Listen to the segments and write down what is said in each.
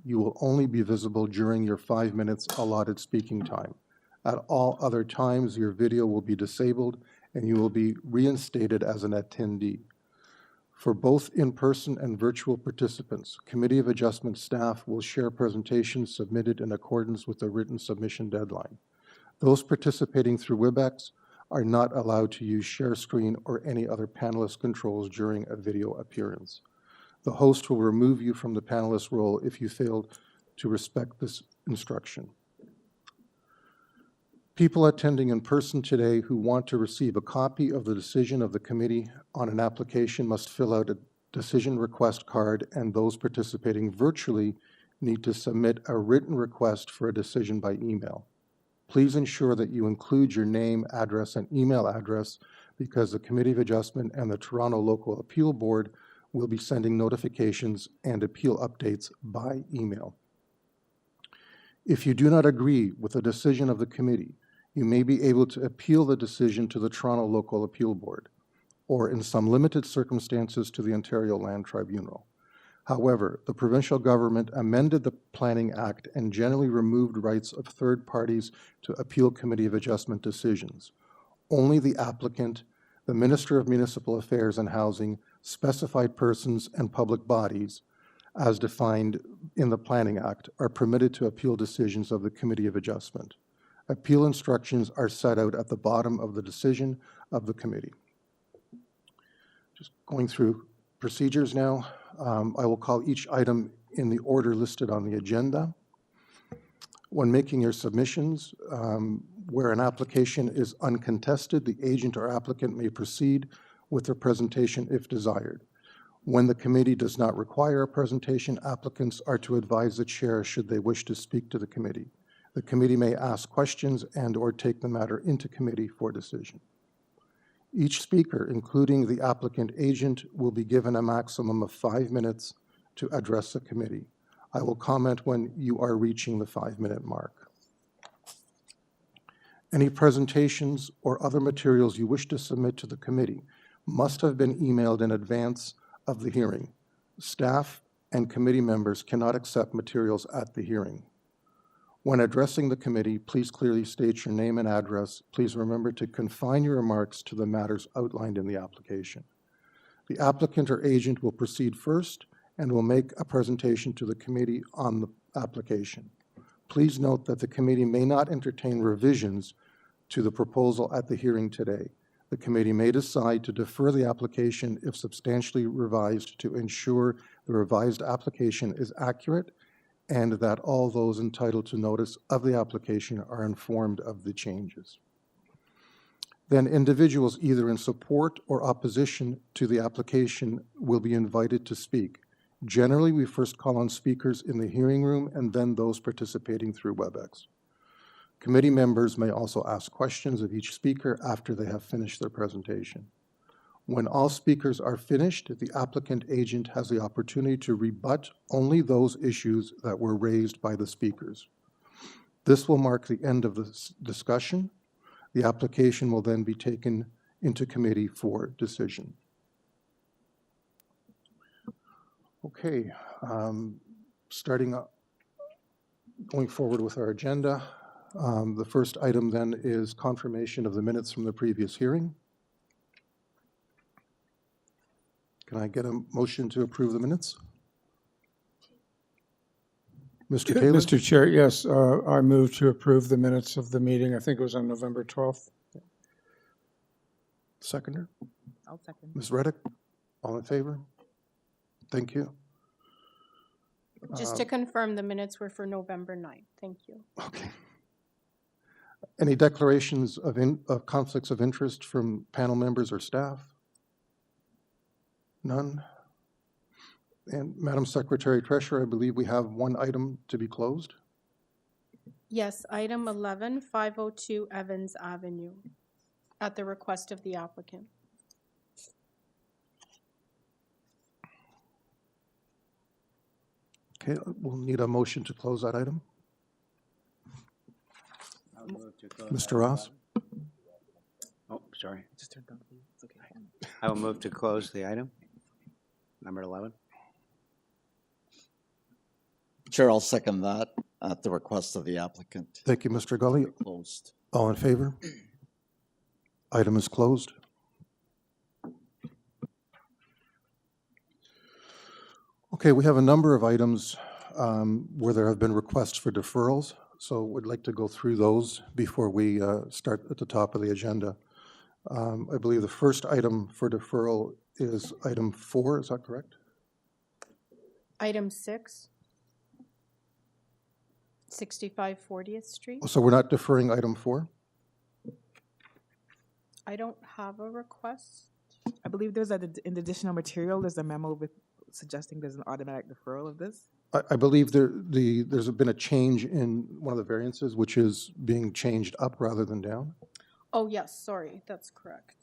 you will only be visible during your 5 minutes allotted speaking time. At all other times, your video will be disabled and you will be reinstated as an attendee. For both in-person and virtual participants, Committee of Adjustment staff will share presentations submitted in accordance with the written submission deadline. Those participating through WebEx are not allowed to use share screen or any other panelist controls during a video appearance. The host will remove you from the panelist role if you fail to respect this instruction. People attending in person today who want to receive a copy of the decision of the committee on an application must fill out a decision request card, and those participating virtually need to submit a written request for a decision by email. Please ensure that you include your name, address, and email address because the Committee of Adjustment and the Toronto Local Appeal Board will be sending notifications and appeal updates by email. If you do not agree with the decision of the committee, you may be able to appeal the decision to the Toronto Local Appeal Board, or in some limited circumstances to the Ontario Land Tribunal. However, the provincial government amended the Planning Act and generally removed rights of third parties to appeal Committee of Adjustment decisions. Only the applicant, the Minister of Municipal Affairs and Housing, specified persons, and public bodies, as defined in the Planning Act, are permitted to appeal decisions of the Committee of Adjustment. Appeal instructions are set out at the bottom of the decision of the committee. Just going through procedures now. I will call each item in the order listed on the agenda. When making your submissions, where an application is uncontested, the agent or applicant may proceed with their presentation if desired. When the committee does not require a presentation, applicants are to advise the chair should they wish to speak to the committee. The committee may ask questions and/or take the matter into committee for decision. Each speaker, including the applicant agent, will be given a maximum of 5 minutes to address the committee. I will comment when you are reaching the 5-minute mark. Any presentations or other materials you wish to submit to the committee must have been emailed in advance of the hearing. Staff and committee members cannot accept materials at the hearing. When addressing the committee, please clearly state your name and address. Please remember to confine your remarks to the matters outlined in the application. The applicant or agent will proceed first and will make a presentation to the committee on the application. Please note that the committee may not entertain revisions to the proposal at the hearing today. The committee may decide to defer the application if substantially revised to ensure the revised application is accurate and that all those entitled to notice of the application are informed of the changes. Then individuals either in support or opposition to the application will be invited to speak. Generally, we first call on speakers in the hearing room and then those participating through WebEx. Committee members may also ask questions of each speaker after they have finished their presentation. When all speakers are finished, the applicant agent has the opportunity to rebut only those issues that were raised by the speakers. This will mark the end of the discussion. The application will then be taken into committee for decision. Okay, starting up, going forward with our agenda. The first item then is confirmation of the minutes from the previous hearing. Can I get a motion to approve the minutes? Mr. Taylor? Mr. Chair, yes, I move to approve the minutes of the meeting. I think it was on November 12th. Seconder? I'll second. Ms. Reddick? All in favor? Thank you. Just to confirm, the minutes were for November 9th. Thank you. Okay. Any declarations of conflicts of interest from panel members or staff? None. And Madam Secretary Treasurer, I believe we have one item to be closed. Yes, item 11, 502 Evans Avenue, at the request of the applicant. Okay, we'll need a motion to close that item. I'll move to close Mr. item Ross? 11. Oh, sorry. Just turn it down, please. It's okay. I will move to close the item, number 11. Chair, I'll second that at the request of the applicant. Thank you, Mr. Gully. Closed. All in favor? Item is closed. Okay, we have a number of items where there have been requests for deferrals, so we'd like to go through those before we start at the top of the agenda. I believe the first item for deferral is item 4, is that correct? Item 6, 65 40th Street. So we're not deferring item 4? I don't have a request. I believe there's in the additional material, there's a memo with suggesting there's an automatic deferral of this. I believe there's been a change in one of the variances, which is being changed up rather than down. Oh, yes, sorry, that's correct.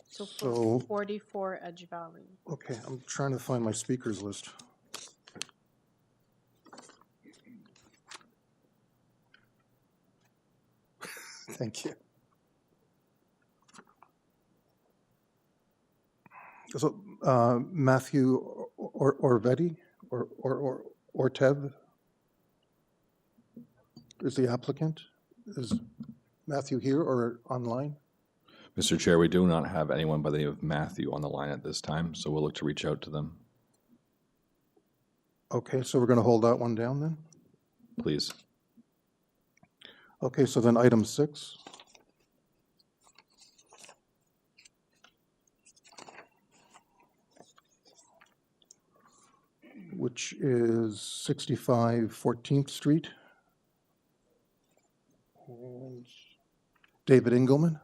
So So- 44 Edge Valley. Okay, I'm trying to find my speakers list. Thank you. So Matthew Orvetti or Tev is the applicant. Is Matthew here or online? Mr. Chair, we do not have anyone by the name of Matthew on the line at this time, so we'll look to reach out to them. Okay, so we're going to hold that one down then? Please. Okay, so then item 6. Which is 65 14th Street. And David Engelman.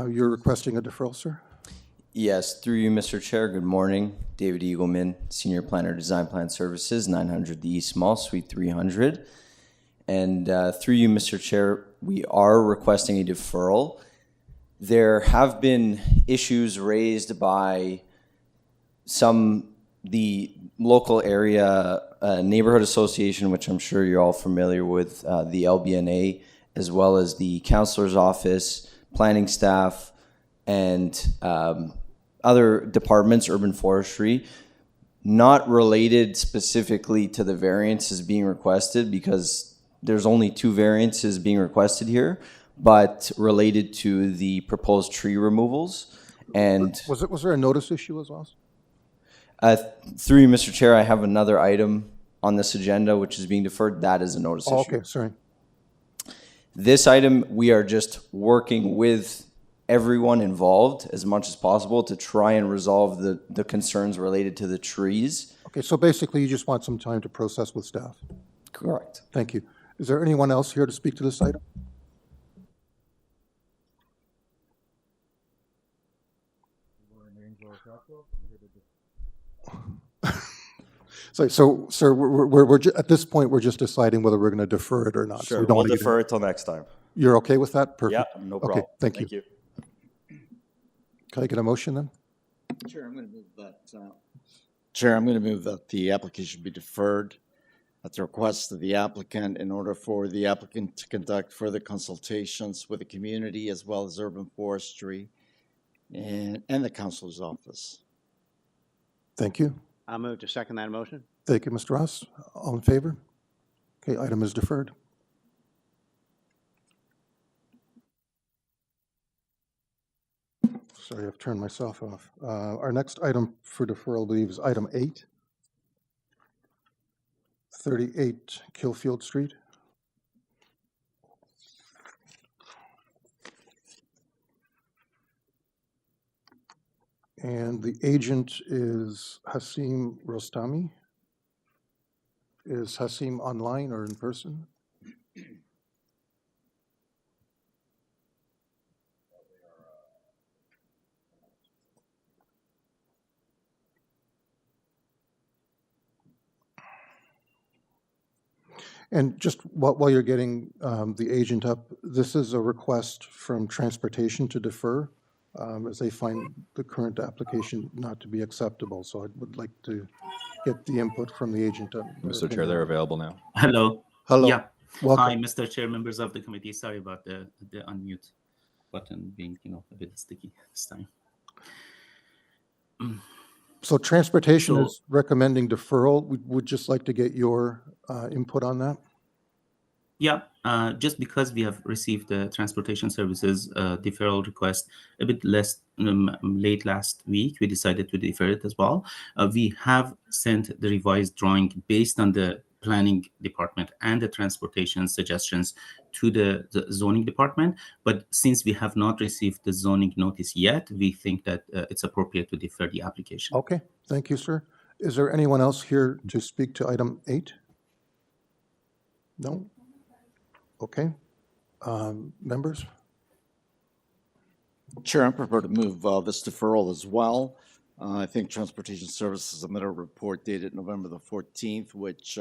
You're requesting a deferral, sir? Yes, through you, Mr. Chair. Good morning. David Eagleman, Senior Planner, Design Plan Services, 900 the East Mall, Suite 300. And through you, Mr. Chair, we are requesting a deferral. There have been issues raised by the local area neighborhood association, which I'm sure you're all familiar with, the LBNA, as well as the councilor's office, planning staff, and other departments, urban forestry, not related specifically to the variances being requested, because there's only 2 variances being requested here, but related to the proposed tree removals. And Was there a notice issue as well? through you, Mr. Chair, I have another item on this agenda which is being deferred. That is a notice Oh, issue. okay, sorry. This item, we are just working with everyone involved as much as possible to try and resolve the concerns related to the trees. Okay, so basically you just want some time to process with staff. Correct. Thank you. Is there anyone else here to speak to this item? So, sir, at this point, we're just deciding whether we're going to defer it or not. So Sure, we don't we'll wanna get defer it till next time. You're okay with that? Perfect. Yeah, no problem. Okay, thank you. Can I get a motion then? Chair, I'm going to move that. Chair, I'm going to move that the application be deferred at the request of the applicant in order for the applicant to conduct further consultations with the community as well as urban forestry and the councilor's office. Thank you. I'll move to second that motion. Thank you, Mr. Ross. All in favor? Okay, item is deferred. Sorry, I've turned myself off. Our next item for deferral, I believe, is item 8, 38 KELFIELD Street. And the agent is Hasim Rostami. Is Hasim online or in person? And just while you're getting the agent up, this is a request from transportation to defer, as they find the current application not to be acceptable. So I would like to get the input from the agent. Mr. Chair, they're available now. Hello. Hello. Yeah. Hi, Welcome. Mr. Chair, members of the committee. Sorry about the unmute button being, a bit sticky this time. So transportation So- is recommending deferral. We would just like to get your input on that. Yeah, just because we have received the transportation services deferral request a bit less late last week, we decided to defer it as well. We have sent the revised drawing based on the planning department and the transportation suggestions to the zoning department. But since we have not received the zoning notice yet, we think that it's appropriate to defer the application. Okay, thank you, sir. Is there anyone else here to speak to item 8? No? Okay. Members? Chair, I prefer to move this deferral as well. I think Transportation Services submitted a report dated November the 14th, which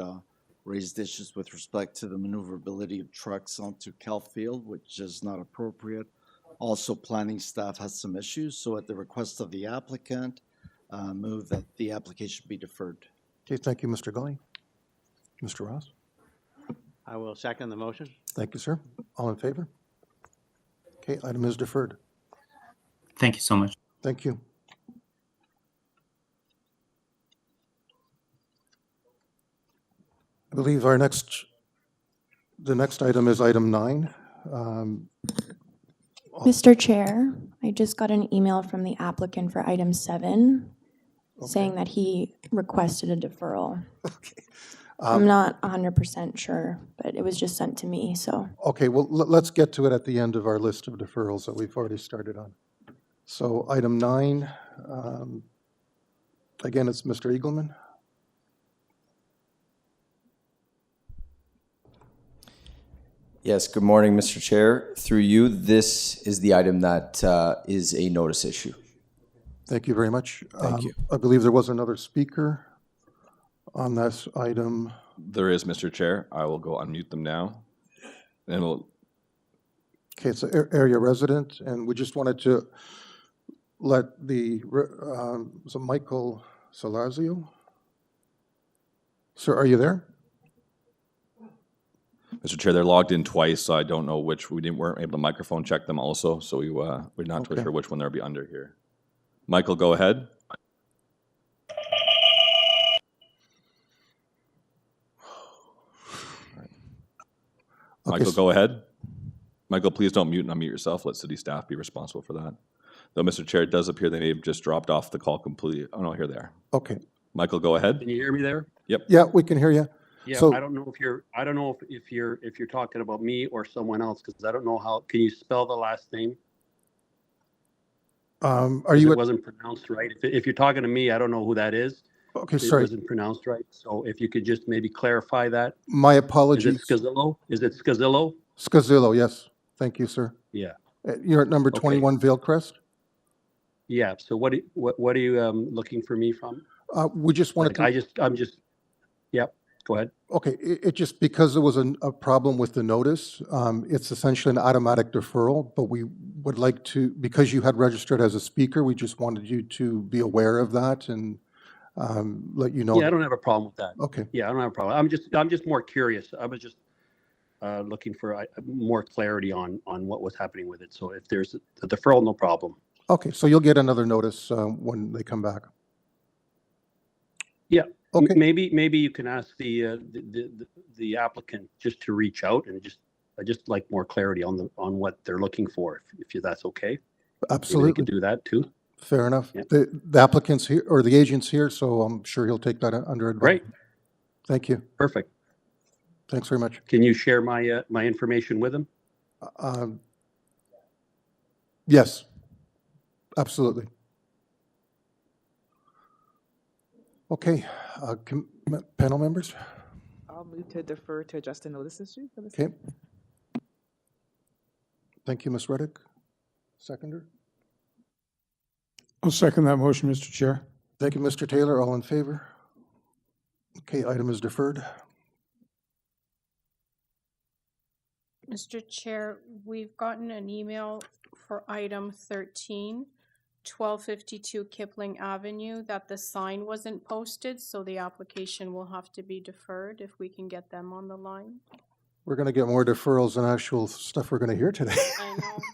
raised issues with respect to the maneuverability of trucks onto KELFIELD, which is not appropriate. Also, planning staff has some issues, so at the request of the applicant, move that the application be deferred. Okay, thank you, Mr. Gully. Mr. Ross? I will second the motion. Thank you, sir. All in favor? Okay, item is deferred. Thank you so much. Thank you. I believe the next item is item 9. Mr. Chair, I just got an email from the applicant for item 7 saying that he requested a deferral. Okay. I'm not 100% sure, but it was just sent to me, so. Okay, well, let's get to it at the end of our list of deferrals that we've already started on. So item 9, again, it's Mr. Eagleman. Yes, good morning, Mr. Chair. Through you, this is the item that is a notice issue. Thank you very much. Thank you. I believe there was another speaker on this item. There is, Mr. Chair. I will go unmute them now. And we'll, Okay, it's an area resident, and we just wanted to let so Michael Salazio. Sir, are you there? Mr. Chair, they're logged in twice, so I don't know which, weren't able to microphone check them also, so we're not too Okay. sure which one they'll be under here. Michael, go ahead. Michael, Okay, go ahead. Michael, please don't mute and unmute yourself. Let city staff be responsible for that. Though, Mr. Chair, it does appear they may have just dropped off the call completely. Oh, no, here they are. Okay, Michael, go ahead. Can you hear me there? yeah, we can hear you. Yeah, So- I don't know if you're talking about me or someone else, because I don't know how, can you spell the last name? Are 'Cause you it at, wasn't pronounced right. If you're talking to me, I don't know who that is. okay, It sorry, wasn't pronounced right. So if you could just maybe clarify that. my Is it apologies. Scazillo? Is it Scazillo? Scazillo, yes, thank you, sir. Yeah. You're at number Okay. 21 Vailcrest? Yeah. So what are you looking for me from? We just wanted Like, to, yep, go ahead. okay, it just, because there was a problem with the notice, it's essentially an automatic deferral, but we would like to, because you had registered as a speaker, we just wanted you to be aware of that and let you know. Yeah, I don't have a problem with that. Okay, Yeah, I don't have a problem. I'm just more curious. I was just looking for more clarity on what was happening with it. So if there's a deferral, no problem. okay, so you'll get another notice when they come back. Yeah. Okay. Maybe you can ask the applicant just to reach out and I just like more clarity on what they're looking for, if that's okay. Maybe they Absolutely, could do that too. fair enough. Yeah. The applicant's here, or the agent's here, so I'm sure he'll take that under advisement. Great. Thank you. Perfect. Thanks very much. Can you share my information with them? Yes, absolutely. Okay, panel members? I'll move to defer to address the notice issue for this. Okay. Thank you, Ms. Reddick. Seconder? I'll second that motion, Mr. Chair. Thank you, Mr. Taylor. All in favor? Okay, item is deferred. Mr. Chair, we've gotten an email for item 13, 1252 Kipling Avenue, that the sign wasn't posted, so the application will have to be deferred if we can get them on the line. We're going to get more deferrals than actual stuff we're going to hear today. I know.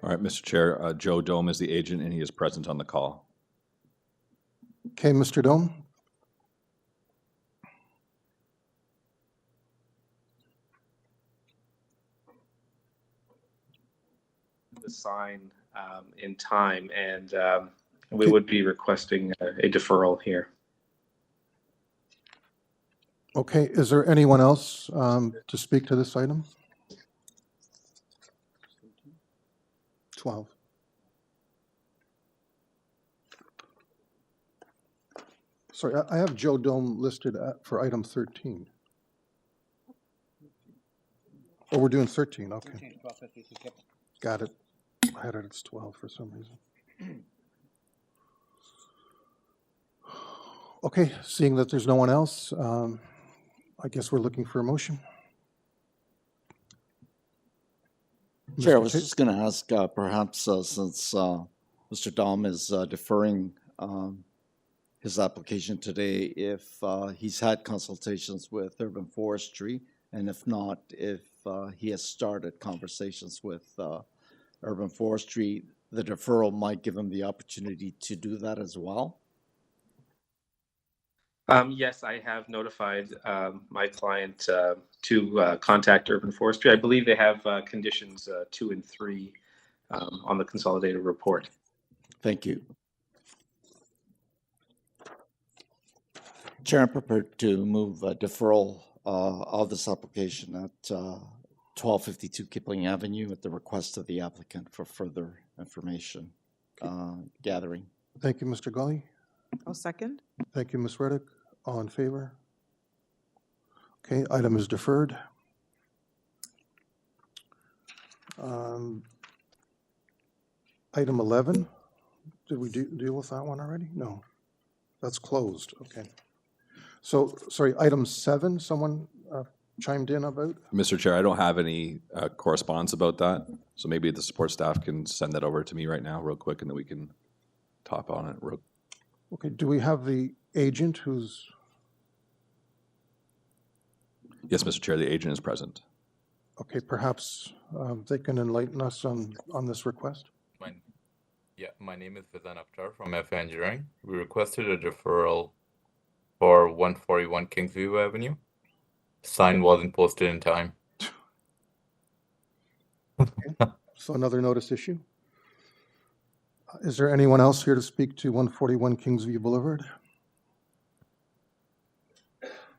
All right, Mr. Chair, Joe Dome is the agent and he is present on the call. Okay, Mr. Dome? The sign in time, and we would be requesting a deferral here. Okay, is there anyone else to speak to this item? 12. Sorry, I have Joe Dome listed for item 13. Oh, we're doing 13, okay. Got it. I had it as 12 for some reason. Okay, seeing that there's no one else, I guess we're looking for a motion. Chair, I was just going to ask, perhaps since Mr. Dom is deferring his application today, if he's had consultations with urban forestry, and if not, if he has started conversations with urban forestry, the deferral might give him the opportunity to do that as well. Yes, I have notified my client to contact urban forestry. I believe they have conditions 2 and 3 on the consolidated report. Thank you. Chair, I'm prepared to move a deferral of this application at 1252 Kipling Avenue at the request of the applicant for further information gathering. Thank you, Mr. Gully. I'll second. Thank you, Ms. Reddick. All in favor? Okay, item is deferred. Item 11, did we deal with that one already? No, that's closed, okay. So, sorry, item 7, someone chimed in about? Mr. Chair, I don't have any correspondence about that, so maybe the support staff can send that over to me right now real quick, and then we can top on it real. Okay, do we have the agent who's? Yes, Mr. Chair, the agent is present. Okay, perhaps they can enlighten us on this request? My name is VENN from FA Engineering. We requested a deferral for 141 KINGSVIEW Avenue. Sign wasn't posted in time. Okay. So another notice issue. Is there anyone else here to speak to 141 Kingsview Boulevard?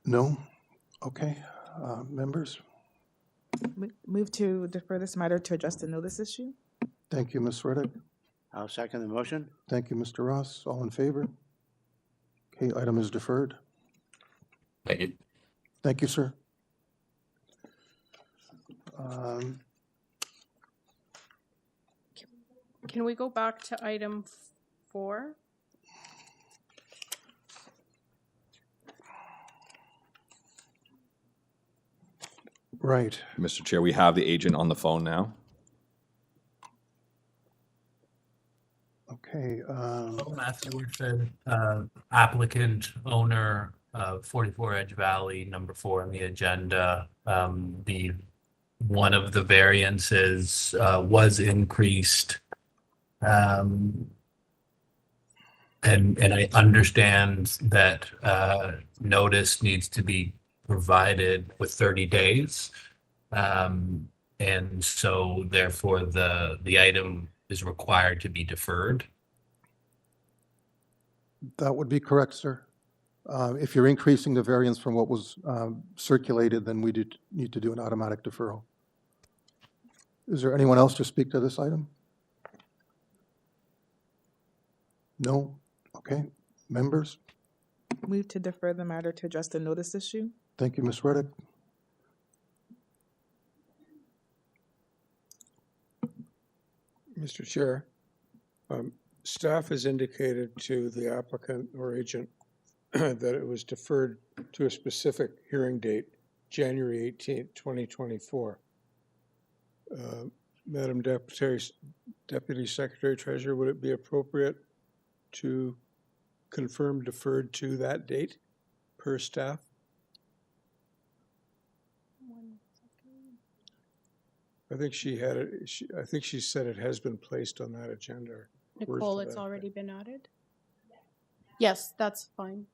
No? Okay. Members? Move to defer this matter to address the notice issue. Thank you, Ms. Reddick. I'll second the motion. Thank you, Mr. Ross. All in favor? Okay, item is deferred. Thank you. Thank you, sir. Can we go back to item 4? Right. Mr. Chair, we have the agent on the phone now. Okay. Matthew Woodford, applicant, owner of 44 Edge Valley, number 4 on the agenda. One of the variances was increased. And I understand that notice needs to be provided with 30 days. And so therefore the item is required to be deferred. That would be correct, sir. If you're increasing the variance from what was circulated, then we need to do an automatic deferral. Is there anyone else to speak to this item? No? Okay. Members? Move to defer the matter to address the notice issue. Thank you, Ms. Reddick. Mr. Chair, staff has indicated to the applicant or agent that it was deferred to a specific hearing date, January 18th, 2024. Madam Deputy Secretary Treasurer, would it be appropriate to confirm deferred to that date per staff? I think she had it, I think she said it has been placed on that agenda. Word Nicole, for it's that. already been added? Yes, that's fine.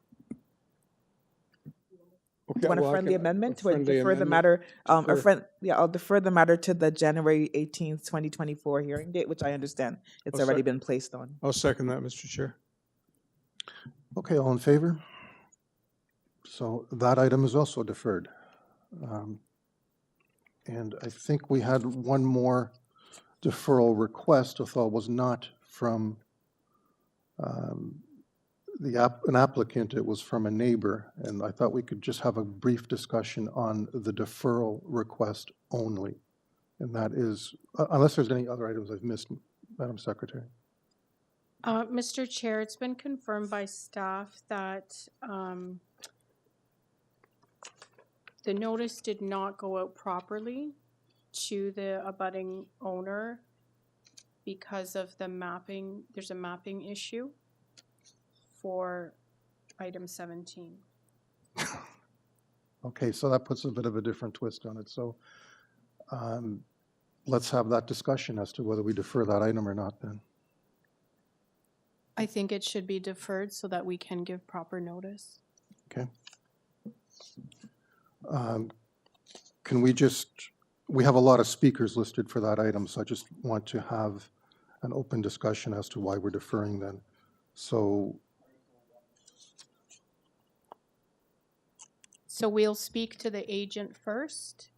Okay, Do you want to well, I friendly can- amendment a to friendly defer the amendment? matter? Defer. I'll defer the matter to the January 18th, 2024 hearing date, which I understand it's I'll already sec- been placed on. I'll second that, Mr. Chair. Okay, all in favor? So that item is also deferred. And I think we had one more deferral request, although it was not from an applicant, it was from a neighbor. And I thought we could just have a brief discussion on the deferral request only. And that is, unless there's any other items I've missed, Madam Secretary. Mr. Chair, it's been confirmed by staff that the notice did not go out properly to the abutting owner because of the mapping. There's a mapping issue for item 17. Okay, so that puts a bit of a different twist on it. So let's have that discussion as to whether we defer that item or not then. I think it should be deferred so that we can give proper notice. Okay. Can we just, we have a lot of speakers listed for that item, so I just want to have an open discussion as to why we're deferring then. So we'll speak to the agent first,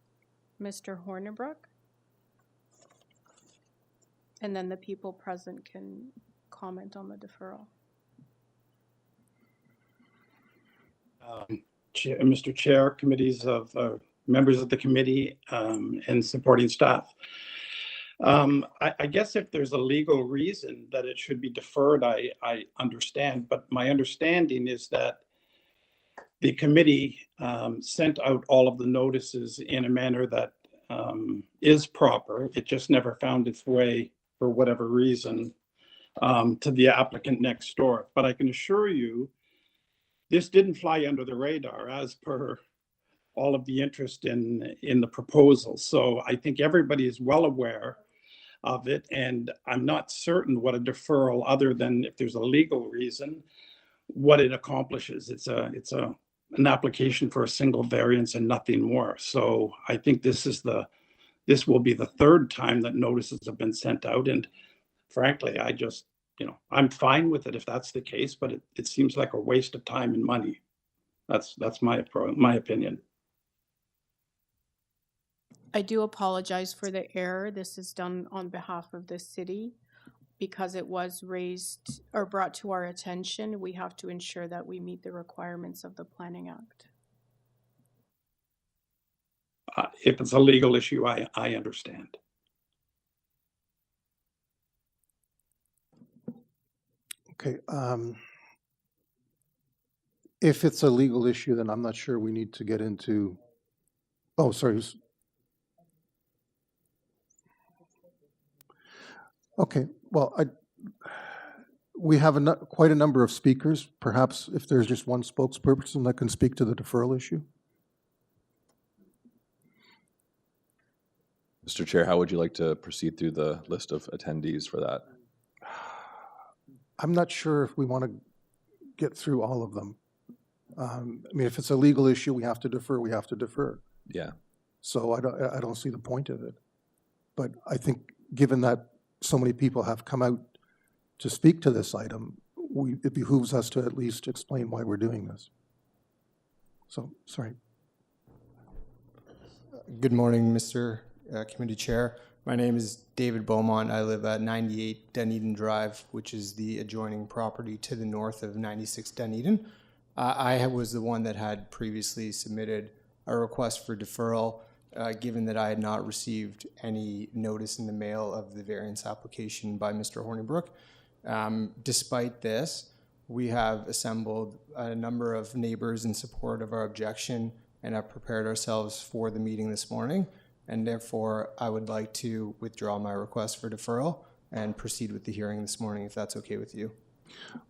Mr. Hornibrook, and then the people present can comment on the deferral. Mr. Chair, committees of members of the committee, and supporting staff. I guess if there's a legal reason that it should be deferred, I understand, but my understanding is that the committee sent out all of the notices in a manner that is proper. It just never found its way, for whatever reason, to the applicant next door. But I can assure you, this didn't fly under the radar as per all of the interest in the proposal. So I think everybody is well aware of it, and I'm not certain what a deferral, other than if there's a legal reason, what it accomplishes. It's an application for a single variance and nothing more. So I think this will be the third time that notices have been sent out, and frankly, I just, I'm fine with it if that's the case, but it seems like a waste of time and money. That's my opinion. I do apologize for the error. This is done on behalf of the city. Because it was raised or brought to our attention, we have to ensure that we meet the requirements of the Planning Act. If it's a legal issue, I understand. okay, if it's a legal issue, then I'm not sure we need to get into, oh, sorry. Okay, well, we have quite a number of speakers. Perhaps if there's just one spokesperson that can speak to the deferral issue. Mr. Chair, how would you like to proceed through the list of attendees for that? I'm not sure if we want to get through all of them. I mean, if it's a legal issue, we have to defer, we have to defer. Yeah. So I don't see the point of it. But I think given that so many people have come out to speak to this item, it behooves us to at least explain why we're doing this. So, sorry. Good morning, Mr. Committee Chair. My name is David Beaumont. I live at 98 Dunedin Drive, which is the adjoining property to the north of 96 Dunedin. I was the one that had previously submitted a request for deferral, given that I had not received any notice in the mail of the variance application by Mr. Hornibrook. Despite this, we have assembled a number of neighbors in support of our objection and have prepared ourselves for the meeting this morning. And therefore, I would like to withdraw my request for deferral and proceed with the hearing this morning, if that's okay with you.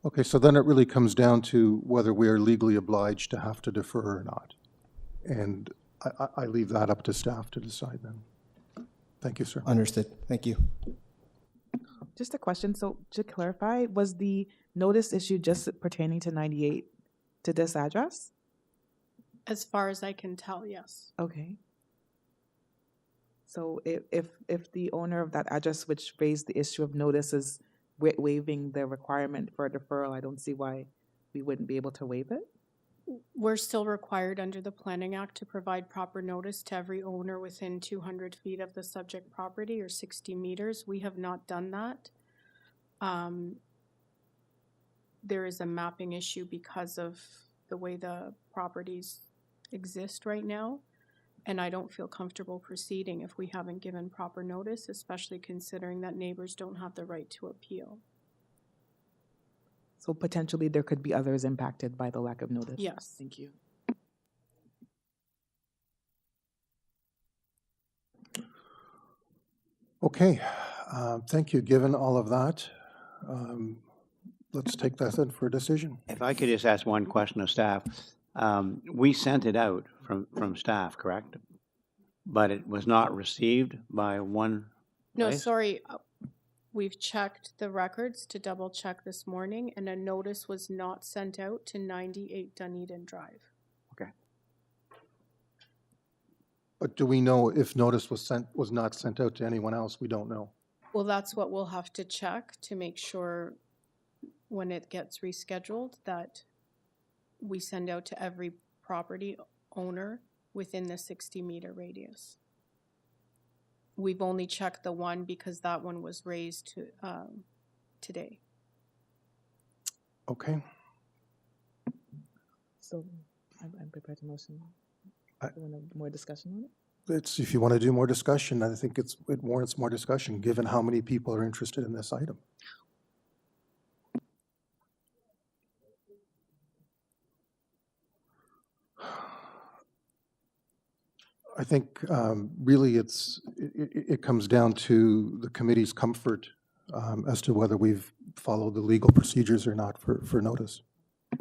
Okay, so then it really comes down to whether we are legally obliged to have to defer or not. And I leave that up to staff to decide then. Thank you, sir. Understood. Thank you. Just a question. So to clarify, was the notice issued just pertaining to 98 to this address? As far as I can tell, yes. Okay. So if the owner of that address which raised the issue of notice is waiving the requirement for a deferral, I don't see why we wouldn't be able to waive it. We're still required under the Planning Act to provide proper notice to every owner within 200 feet of the subject property or 60 meters. We have not done that. There is a mapping issue because of the way the properties exist right now, and I don't feel comfortable proceeding if we haven't given proper notice, especially considering that neighbors don't have the right to appeal. So potentially there could be others impacted by the lack of notice. Yes. Thank you. Okay, thank you. Given all of that, let's take that then for a decision. If I could just ask one question of staff. We sent it out from staff, correct? But it was not received by one No, place? sorry. We've checked the records to double check this morning, and a notice was not sent out to 98 Dunedin Drive. Okay. But do we know if notice was not sent out to anyone else? We don't know. Well, that's what we'll have to check to make sure when it gets rescheduled that we send out to every property owner within the 60-meter radius. We've only checked the one because that one was raised to, today. Okay. So I'm prepared to motion. You want more discussion on it? If you want to do more discussion, I think it warrants more discussion, given how many people are interested in this item. I think really it comes down to the committee's comfort as to whether we've followed the legal procedures or not for notice.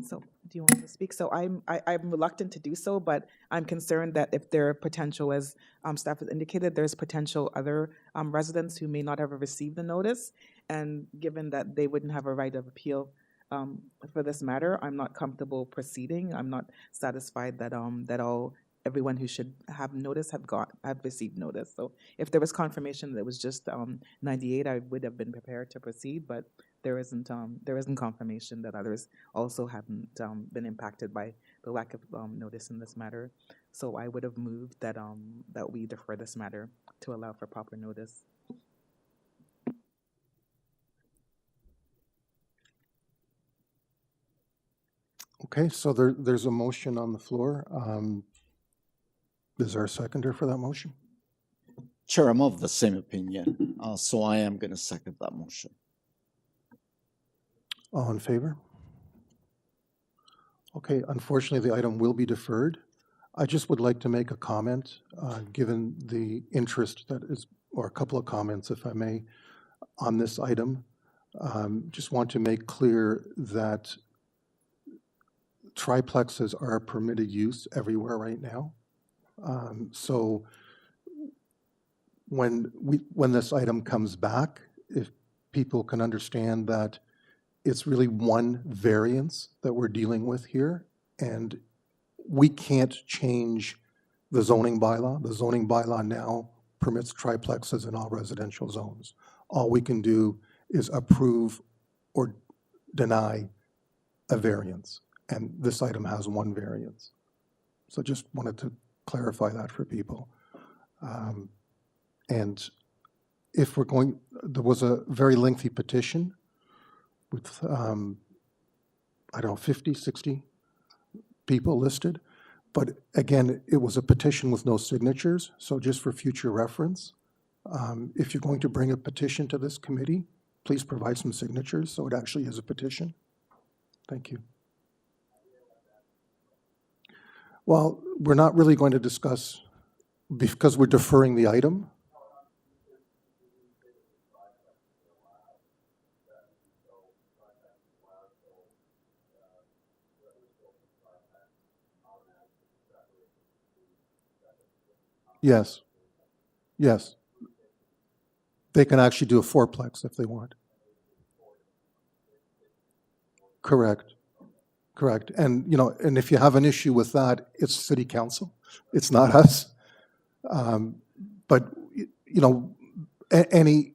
So do you want to speak? So I'm reluctant to do so, but I'm concerned that if there are potential, as staff has indicated, there's potential other residents who may not have received the notice. And given that they wouldn't have a right of appeal for this matter, I'm not comfortable proceeding. I'm not satisfied that everyone who should have notice have received notice. So if there was confirmation that it was just 98, I would have been prepared to proceed, but there isn't confirmation that others also haven't been impacted by the lack of notice in this matter. So I would have moved that that we defer this matter to allow for proper notice. Okay, so there's a motion on the floor. Is there a seconder for that motion? Chair, I'm of the same opinion, so I am going to second that motion. All in favor? Okay, unfortunately, the item will be deferred. I just would like to make a comment, given the interest that is, or a couple of comments, if I may, on this item. Just want to make clear that triplexes are a permitted use everywhere right now. So when this item comes back, if people can understand that it's really one variance that we're dealing with here, and we can't change the zoning bylaw. The zoning bylaw now permits triplexes in all residential zones. All we can do is approve or deny a variance, and this item has one variance. So just wanted to clarify that for people. And if we're going, there was a very lengthy petition with, I don't know, 50, 60 people listed. But again, it was a petition with no signatures. So just for future reference, if you're going to bring a petition to this committee, please provide some signatures so it actually is a petition. Thank you. Well, we're not really going to discuss, because we're deferring the item. Yes. Yes. They can actually do a fourplex if they want. Correct. Correct. And, you know, and if you have an issue with that, it's city council. It's not us. But, you know, any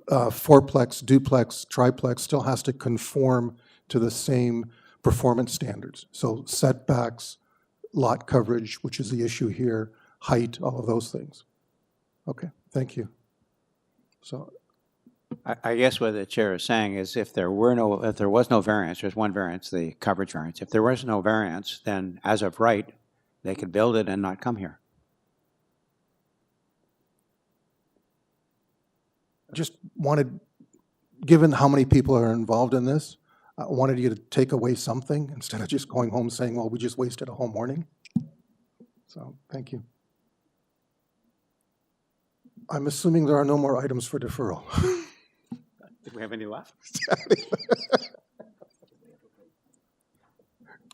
fourplex, duplex, triplex still has to conform to the same performance standards. So setbacks, lot coverage, which is the issue here, height, all of those things. Okay, thank you. So I guess what the chair is saying is if there was no variance, there's one variance, the coverage variance. If there was no variance, then as of right, they could build it and not come here. just wanted, given how many people are involved in this, I wanted you to take away something instead of just going home saying, well, we just wasted a whole morning. So, thank you. I'm assuming there are no more items for deferral. Do we have any left?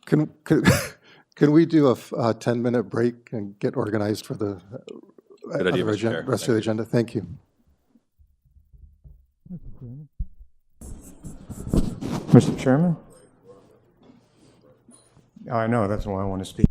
Can we do a 10-minute break and get organized for the Good idea, Mr. Chair. rest of the agenda? Thank you. Mr. Chairman? I know, that's why I want to speak.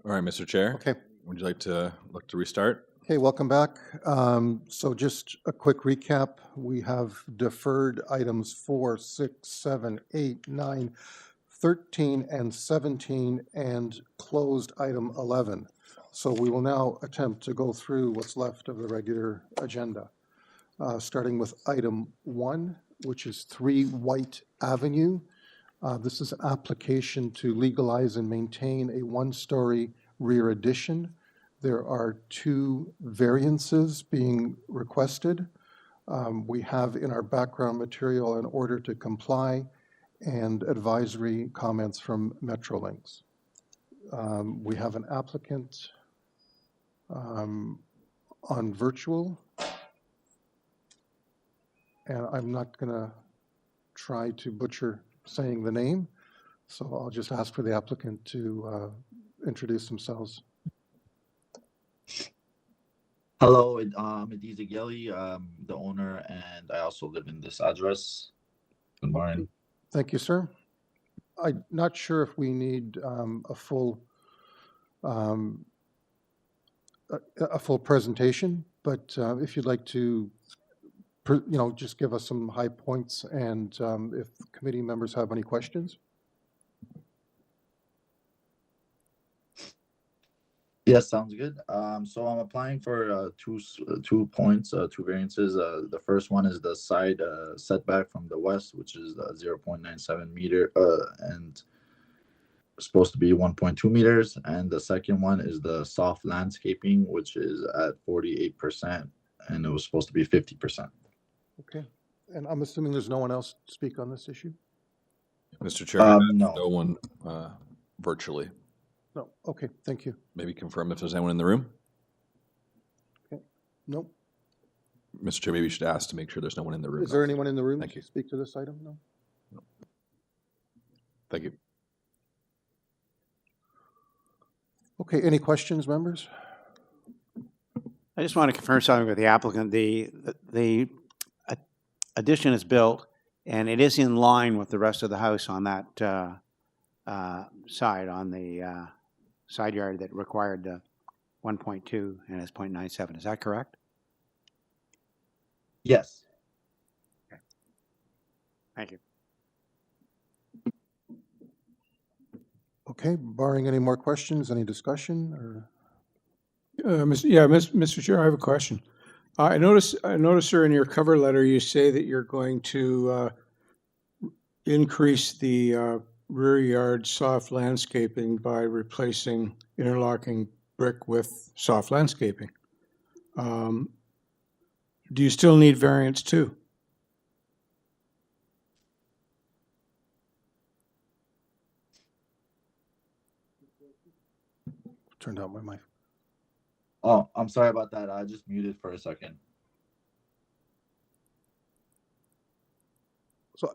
All right, Mr. Chair. Okay. Would you like to look to restart? Okay, welcome back. So just a quick recap. We have deferred items 4, 6, 7, 8, 9, 13, and 17, and closed item 11. So we will now attempt to go through what's left of the regular agenda, starting with item 1, which is 3 White Avenue. This is an application to legalize and maintain a one-story rear addition. There are 2 variances being requested. We have in our background material an order to comply and advisory comments from Metrolinx. We have an applicant on virtual, and I'm not going to try to butcher saying the name, so I'll just ask for the applicant to introduce themselves. Hello, I'm EDEGEVALLEY, the owner, and I also live in this address. Good morning. Thank you, sir. I'm not sure if we need a full presentation, but if you'd like to, just give us some high points, and if committee members have any questions. Yes, sounds good. So I'm applying for two variances. The first one is the side setback from the west, which is 0.97 meter, and supposed to be 1.2 meters. And the second one is the soft landscaping, which is at 48%, and it was supposed to be 50%. Okay. And I'm assuming there's no one else to speak on this issue? Mr. Chair, no. No one virtually. No. Okay, thank you. Maybe confirm if there's anyone in the room. Okay. Nope. Mr. Chair, maybe you should ask to make sure there's no one in the room. Is there anyone in the room Thank to you. speak to this item? No? No. Thank you. Okay, any questions, members? I just want to confirm something with the applicant. The addition is built, and it is in line with the rest of the house on that side, on the side yard that required 1.2 and it's 0.97. Is that correct? Yes. Okay. Thank you. Okay, barring any more questions, any discussion? Or? Mr. Chair, I have a question. I notice, sir, in your cover letter, you say that you're going to increase the rear yard soft landscaping by replacing interlocking brick with soft landscaping. Do you still need variance too? Turned out my mic. Oh, I'm sorry about that. I just muted for a second. So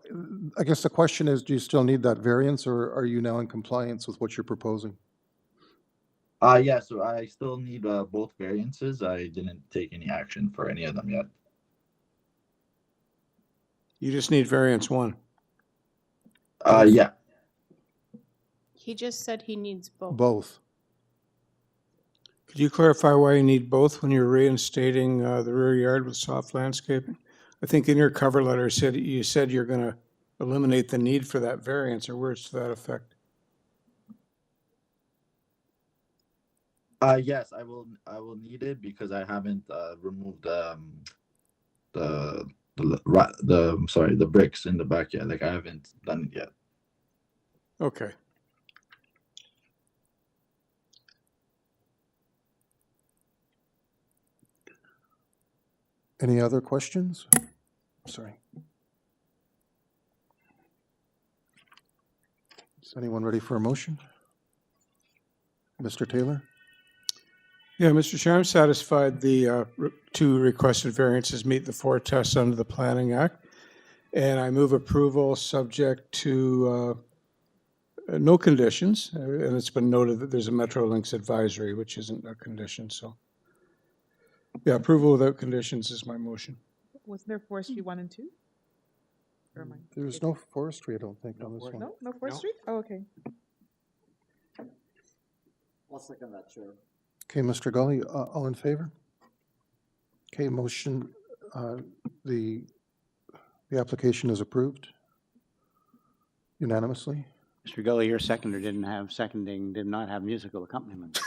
I guess the question is, do you still need that variance, or are you now in compliance with what you're proposing? Yeah, so I still need both variances. I didn't take any action for any of them yet. You just need variance 1. Yeah. He just said he needs both. Both. Could you clarify why you need both when you're reinstating the rear yard with soft landscaping? I think in your cover letter you said you're going to eliminate the need for that variance, or words to that effect. Yes, I will need it because I haven't removed the bricks in the back yet. Like I haven't done it yet. Okay. Any other questions? Sorry. Is anyone ready for a motion? Mr. Taylor? Yeah, Mr. Chair, I'm satisfied the 2 requested variances meet the 4 tests under the Planning Act, and I move approval subject to no conditions, and it's been noted that there's a Metrolinx advisory, which isn't a condition, so. Yeah, approval without conditions is my motion. Wasn't there forestry 1 and 2? Or am I? There's no forestry, I don't think, on this one. No forestry? Oh, okay. I'll second that, Chair. Okay, Mr. Gully, all in favor? Okay, motion, the application is approved unanimously. Mr. Gully, your seconder did not have musical accompaniment.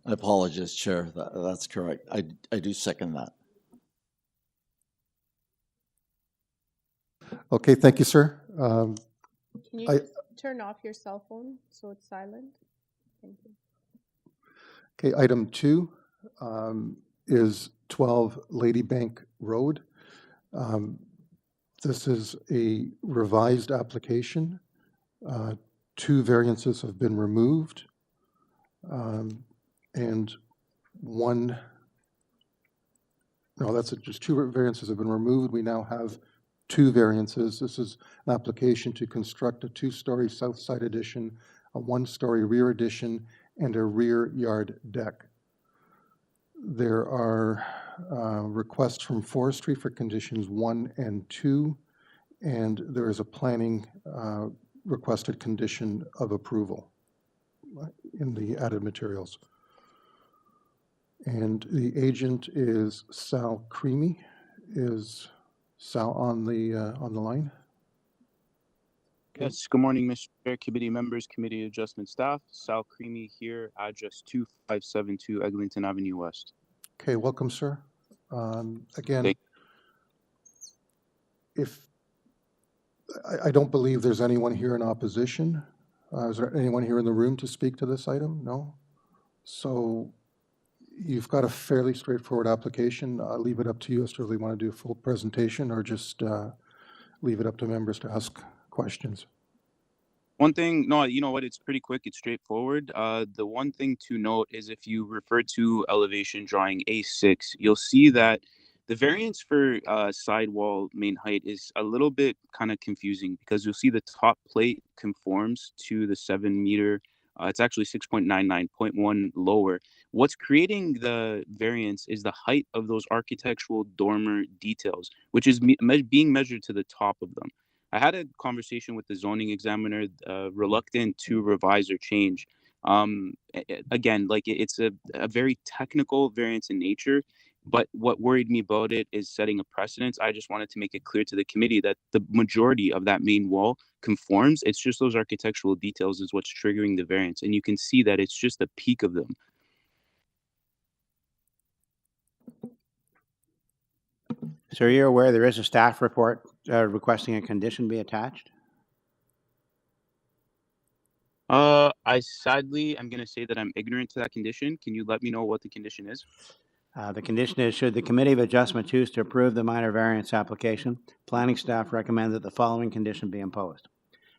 I apologize, Chair. That's correct. I do second that. Okay, thank you, sir. Can you I- just turn off your cell phone so it's silent? Thank you. Okay, item 2 is 12 Ladybank Road. This is a revised application. 2 variances have been removed, and one, no, that's it, just 2 variances have been removed. We now have 2 variances. This is an application to construct a 2-story south side addition, a 1-story rear addition, and a rear yard deck. There are requests from forestry for conditions 1 and 2, and there is a planning requested condition of approval in the added materials. And the agent is Sal Creamy. Is Sal on the line? Yes, good morning, Mr. Chair, committee members, committee adjustment staff. Sal Creamy here, address 2572 Eglinton Avenue West. Okay, welcome, sir. Again, I don't believe there's anyone here in opposition. Is there anyone here in the room to speak to this item? No? So you've got a fairly straightforward application. I'll leave it up to you as to whether you want to do a full presentation or just leave it up to members to ask questions. One thing, no, you know what, it's pretty quick, it's straightforward. The one thing to note is if you refer to elevation drawing A6, you'll see that the variance for sidewall main height is a little bit kind of confusing because you'll see the top plate conforms to the 7 meter. It's actually 6.99, 0.1 lower. What's creating the variance is the height of those architectural dormer details, which is being measured to the top of them. I had a conversation with the zoning examiner, reluctant to revise or change. Again, like it's a very technical variance in nature, but what worried me about it is setting a precedence. I just wanted to make it clear to the committee that the majority of that main wall conforms. It's just those architectural details is what's triggering the variance. And you can see that it's just a peak of them. So are you aware there is a staff report requesting a condition be attached? I sadly, I'm going to say that I'm ignorant to that condition. Can you let me know what the condition is? The condition is, should the Committee of Adjustment choose to approve the minor variance application, planning staff recommend that the following condition be imposed.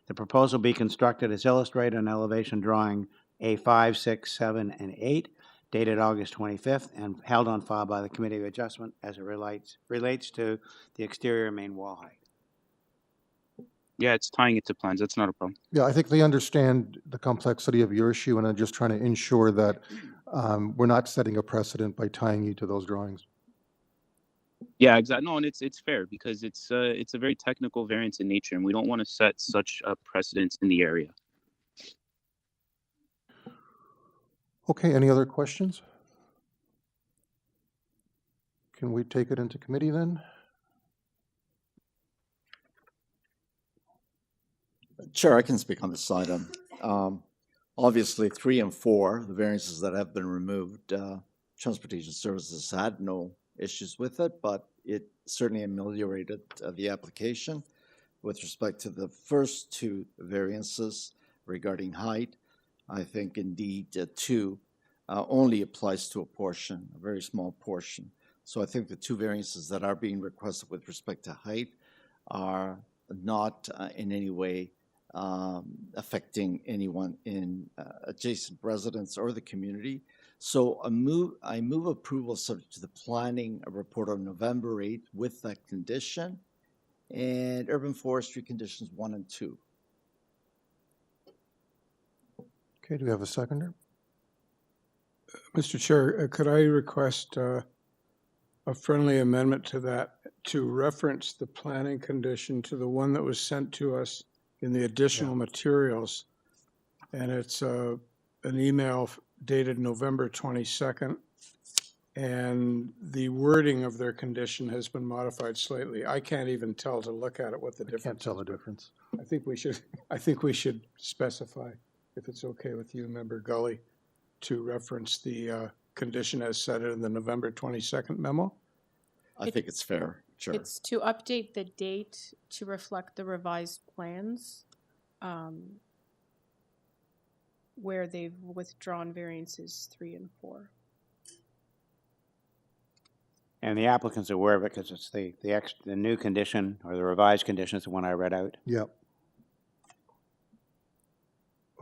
The proposal be constructed as illustrated on elevation drawing A5, 6, 7, and 8, dated August 25th, and held on file by the Committee of Adjustment as it relates to the exterior main wall height. Yeah, it's tying it to plans. That's not a problem. Yeah, I think they understand the complexity of your issue, and I'm just trying to ensure that we're not setting a precedent by tying you to those drawings. Yeah, exactly. No, and it's fair because it's a very technical variance in nature, and we don't want to set such a precedence in the area. Okay, any other questions? Can we take it into committee then? Chair, I can speak on this item. Obviously, 3 and 4, the variances that have been removed, Transportation Services had no issues with it, but it certainly ameliorated the application. With respect to the first 2 variances regarding height, I think indeed 2 only applies to a portion, a very small portion. So I think the 2 variances that are being requested with respect to height are not in any way affecting anyone in adjacent residents or the community. So I move approval subject to the planning report on November 8th with that condition and urban forestry conditions 1 and 2. Okay, do we have a seconder? Mr. Chair, could I request a friendly amendment to that to reference the planning condition to the one that was sent to us in the additional materials? And it's an email dated November 22nd, and the wording of their condition has been modified slightly. I can't even tell to look at it what the difference is. Can't tell the difference. I think we should specify, if it's okay with you, Member Gully, to reference the condition as set in the November 22nd memo. I think it's fair, sure. It's to update the date to reflect the revised plans, where they've withdrawn variances 3 and 4. And the applicant's aware of it because it's the new condition or the revised condition is the one I read out. Yep.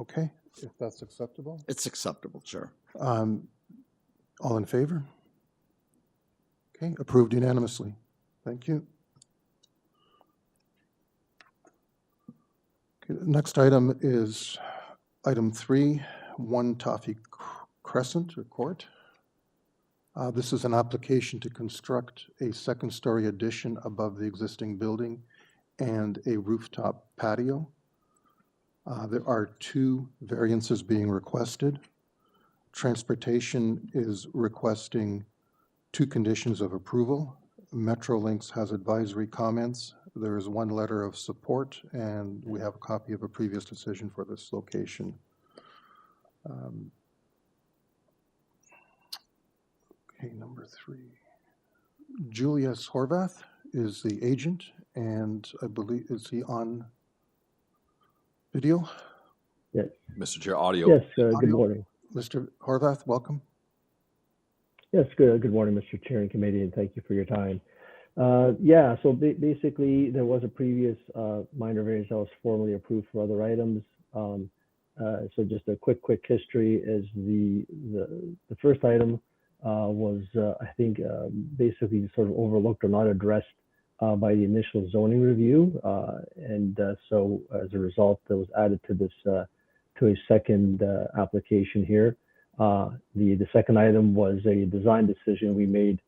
Okay, if that's acceptable. It's acceptable, sure. All in favor? Okay, approved unanimously. Thank you. Okay, the next item is item 3, 1 TOFFEE Crescent or Court. This is an application to construct a second-story addition above the existing building and a rooftop patio. There are 2 variances being requested. Transportation is requesting 2 conditions of approval. Metrolinx has advisory comments. There is 1 letter of support, and we have a copy of a previous decision for this location. Okay, number 3. Julius Horvath is the agent, and I believe, is he on video? Yes. Mr. Chair, audio. Yes, good morning. Mr. Horvath, welcome. Yes, good morning, Mr. Chair and committee, and thank you for your time. Yeah, so basically, there was a previous minor variance that was formally approved for other items. So just a quick history is the first item was, I think, basically sort of overlooked or not addressed by the initial zoning review. So as a result, that was added to this, to a second application here. The second item was a design decision we made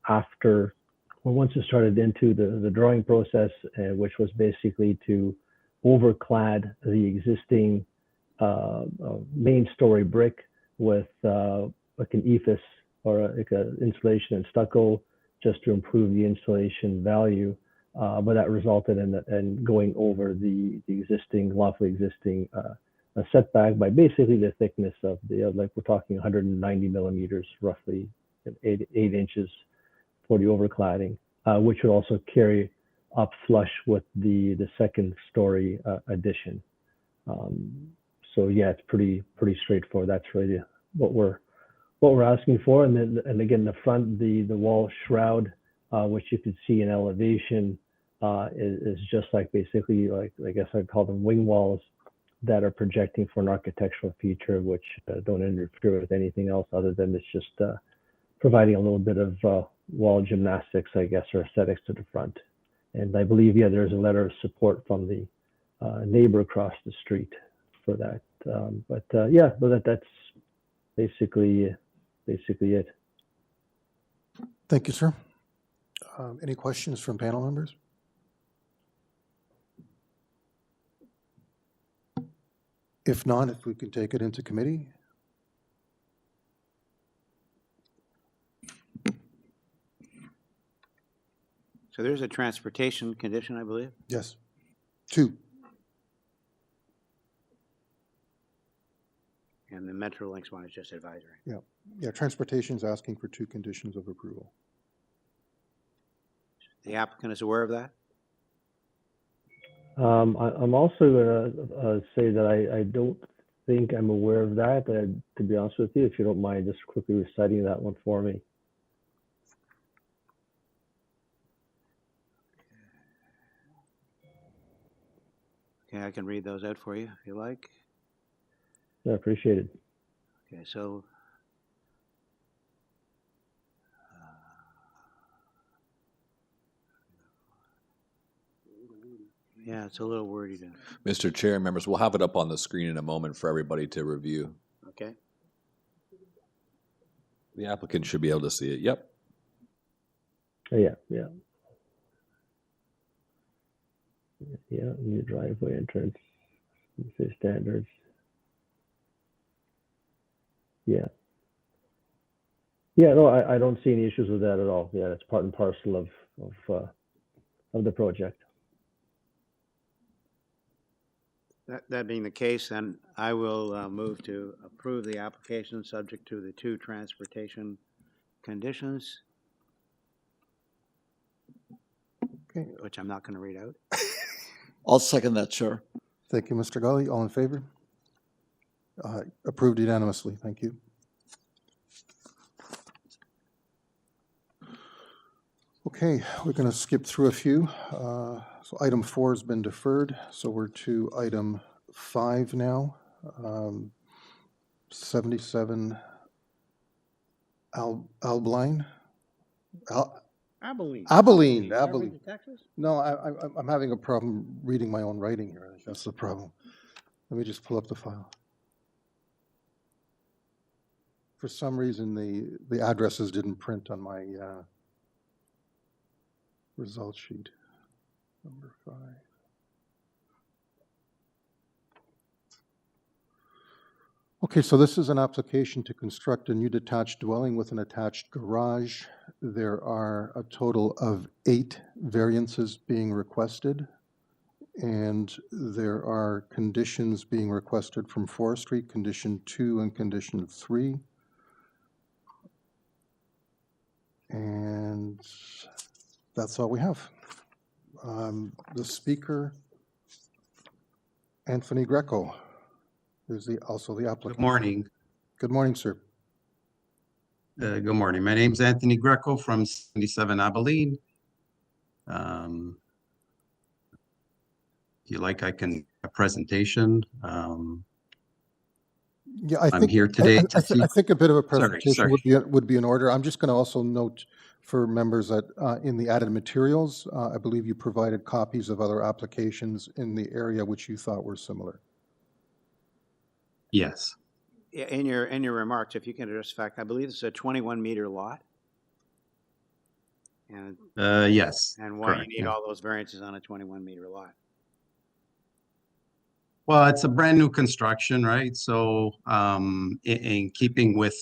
after, well, once it started into the drawing process, which was basically to overclad the existing main story brick with like an ephes or like an insulation and stucco, just to improve the insulation value. But that resulted in going over the existing, lawfully existing setback by basically the thickness of the, like we're talking 190 millimeters, roughly 8 inches for the overcladding, which would also carry up flush with the second story addition. So yeah, it's pretty straightforward. That's really what we're asking for. And again, the front, the wall shroud, which you can see in elevation, is just like basically, like I guess I'd call them wing walls that are projecting for an architectural feature, which don't interfere with anything else other than it's just providing a little bit of wall gymnastics, I guess, or aesthetics to the front. And I believe, yeah, there's a letter of support from the neighbor across the street for that. Yeah, but that's basically it. Thank you, sir. Any questions from panel members? If not, if we can take it into committee. So there's a transportation condition, I believe? Yes. 2. And the Metrolinx one is just advisory. Yeah, transportation is asking for 2 conditions of approval. The applicant is aware of that? I'm also going to say that I don't think I'm aware of that. To be honest with you, if you don't mind just quickly reciting that one for me. Okay, I can read those out for you if you like. I appreciate it. Okay, so yeah, it's a little wordy then. Mr. Chair, members, we'll have it up on the screen in a moment for everybody to review. Okay. The applicant should be able to see it. Yep. Yeah. Yeah, new driveway entrance, standards. Yeah. Yeah, no, I don't see any issues with that at all. Yeah, it's part and parcel of the project. That being the case, then I will move to approve the application subject to the 2 transportation conditions, Okay. which I'm not going to read out. I'll second that, Chair. Thank you, Mr. Gully. All in favor? Approved unanimously. Thank you. Okay, we're going to skip through a few. So item 4 has been deferred, so we're to item 5 now. 77 ALBILENE. Abilene. Abilene. Ever been to Texas? No, I'm having a problem reading my own writing here. I think that's the problem. Let me just pull up the file. For some reason, the addresses didn't print on my result sheet. Number 5. Okay, so this is an application to construct a new detached dwelling with an attached garage. There are a total of 8 variances being requested, and there are conditions being requested from forestry, condition 2 and condition 3. And that's all we have. The speaker, Anthony Greco, is also the applicant. Good morning. Good morning, sir. Good morning. My name's Anthony Greco from 77 Abilene. If you like, I can a presentation. Yeah, I I'm think here today I think a bit of a Sorry, presentation sorry. would be in order. I'm just going to also note for members that in the added materials, I believe you provided copies of other applications in the area which you thought were similar. Yes. Yeah, in your remarks, if you can address the fact, I believe it's a 21-meter lot. And Yes. and why correct, you need yeah. all those variances on a 21-meter lot. Well, it's a brand new construction, right? So in keeping with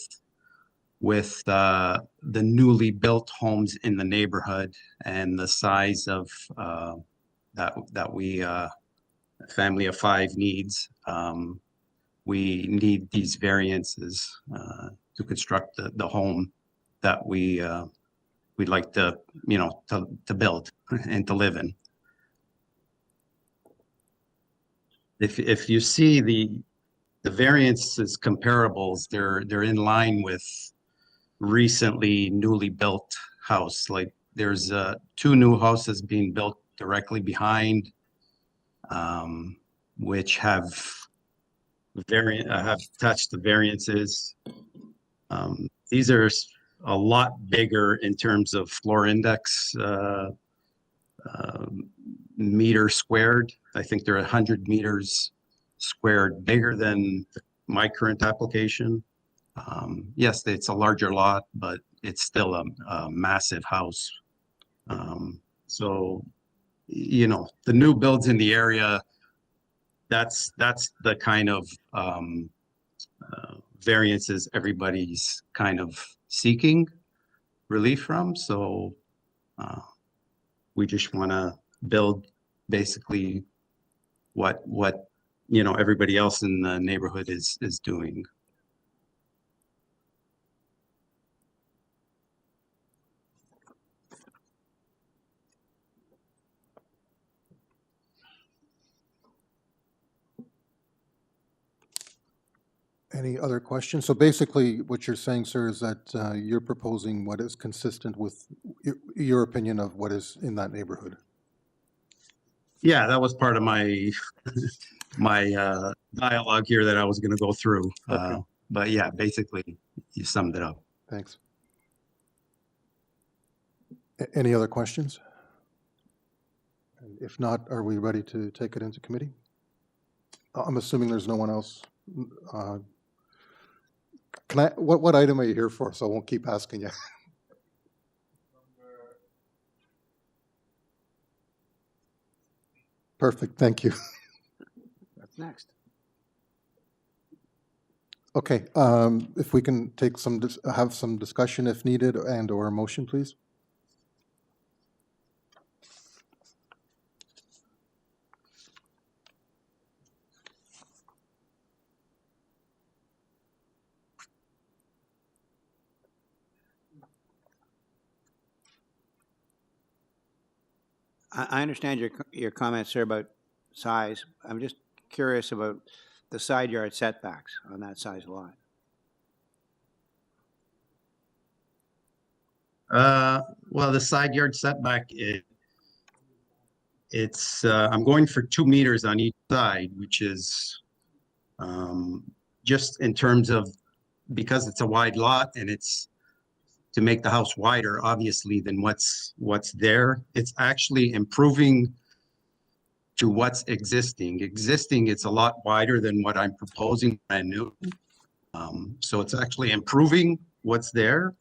the newly built homes in the neighborhood and the size of that we family of 5 needs, we need these variances to construct the home that we'd like to to build and to live in. If you see the variances comparables, they're in line with recently newly built house. Like there's 2 new houses being built directly behind, which have touched the variances. These are a lot bigger in terms of floor index meter squared. I think they're 100 meters squared bigger than my current application. Yes, it's a larger lot, but it's still a massive house. So, the new builds in the area, that's the kind of variances everybody's kind of seeking relief from. So we just want to build basically what everybody else in the neighborhood is doing. Any other questions? So basically, what you're saying, sir, is that you're proposing what is consistent with your opinion of what is in that neighborhood. Yeah, that was part of my my dialogue here that I was going to go through. Okay. But yeah, basically, you summed it up. Thanks. Any other questions? And if not, are we ready to take it into committee? I'm assuming there's no one else. What item are you here for? So I won't keep asking you. Perfect, thank you. That's next. Okay, if we can take some, have some discussion if needed and/or a motion, please. I understand your comments, sir, about size. I'm just curious about the side yard setbacks on that size lot. Well, the side yard setback, I'm going for 2 meters on each side, which is just in terms of, because it's a wide lot and it's to make the house wider, obviously, than what's there. It's actually improving to what's existing. Existing, it's a lot wider than what I'm proposing brand new. So it's actually improving what's there.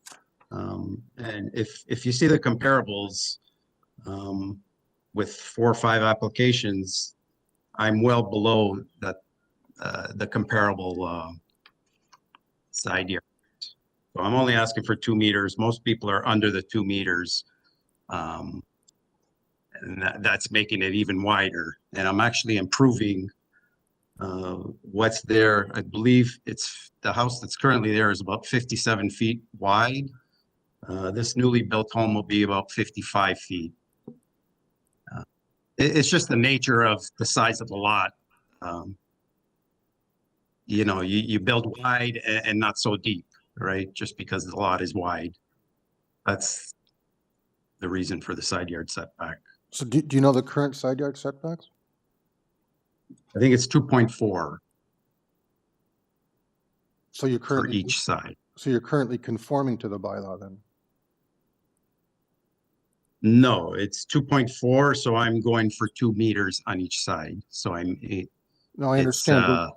And if you see the comparables with 4 or 5 applications, I'm well below that the comparable side yard. So I'm only asking for 2 meters. Most people are under the 2 meters. And that's making it even wider. And I'm actually improving what's there. I believe it's the house that's currently there is about 57 feet wide. This newly built home will be about 55 feet. It's just the nature of the size of the lot. You know, you build wide and not so deep, right? Just because the lot is wide. That's the reason for the side yard setback. So do you know the current side yard setbacks? I think it's 2.4. So you're currently, for each side. So you're currently conforming to the bylaw then? No, it's 2.4, so I'm going for 2 meters on each side. So No, I understand.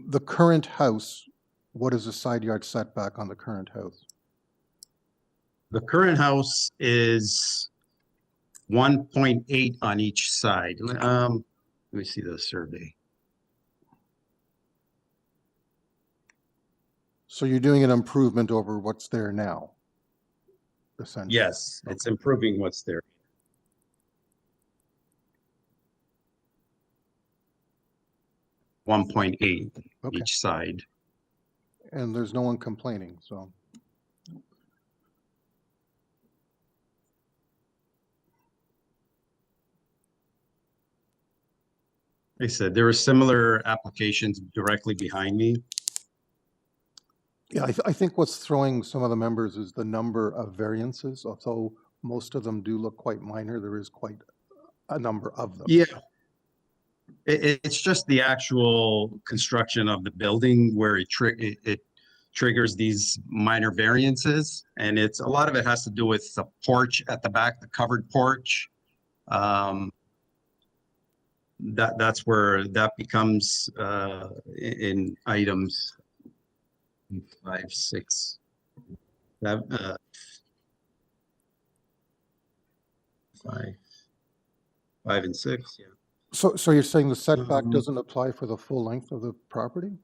The current house, what is the side yard setback on the current house? The current house is 1.8 on each side. Let me see the survey. So you're doing an improvement over what's there now? Essentially. Yes, it's improving what's there. .8 each side. And there's no one complaining, so. Like I said, there were similar applications directly behind me. Yeah, I think what's throwing some of the members is the number of variances. Although most of them do look quite minor, there is quite a number of them. Yeah. It's just the actual construction of the building where it triggers these minor variances. And a lot of it has to do with the porch at the back, the covered porch. That's where that becomes in items 5, 6, 7, 5 and 6. Yeah. So you're saying the setback doesn't apply for the full length of the property?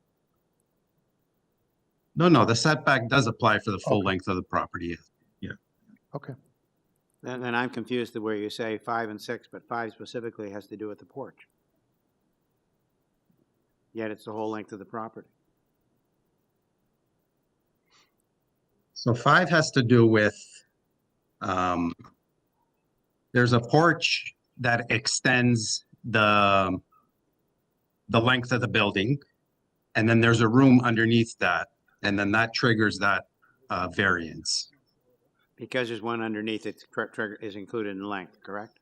No, the setback does apply for the full length of the property. Yeah. Okay. Then I'm confused to where you say 5 and 6, but 5 specifically has to do with the porch. Yet it's the whole length of the property. So 5 has to do with, there's a porch that extends the length of the building, and then there's a room underneath that, and then that triggers that variance. Because there's one underneath it is included in length, correct?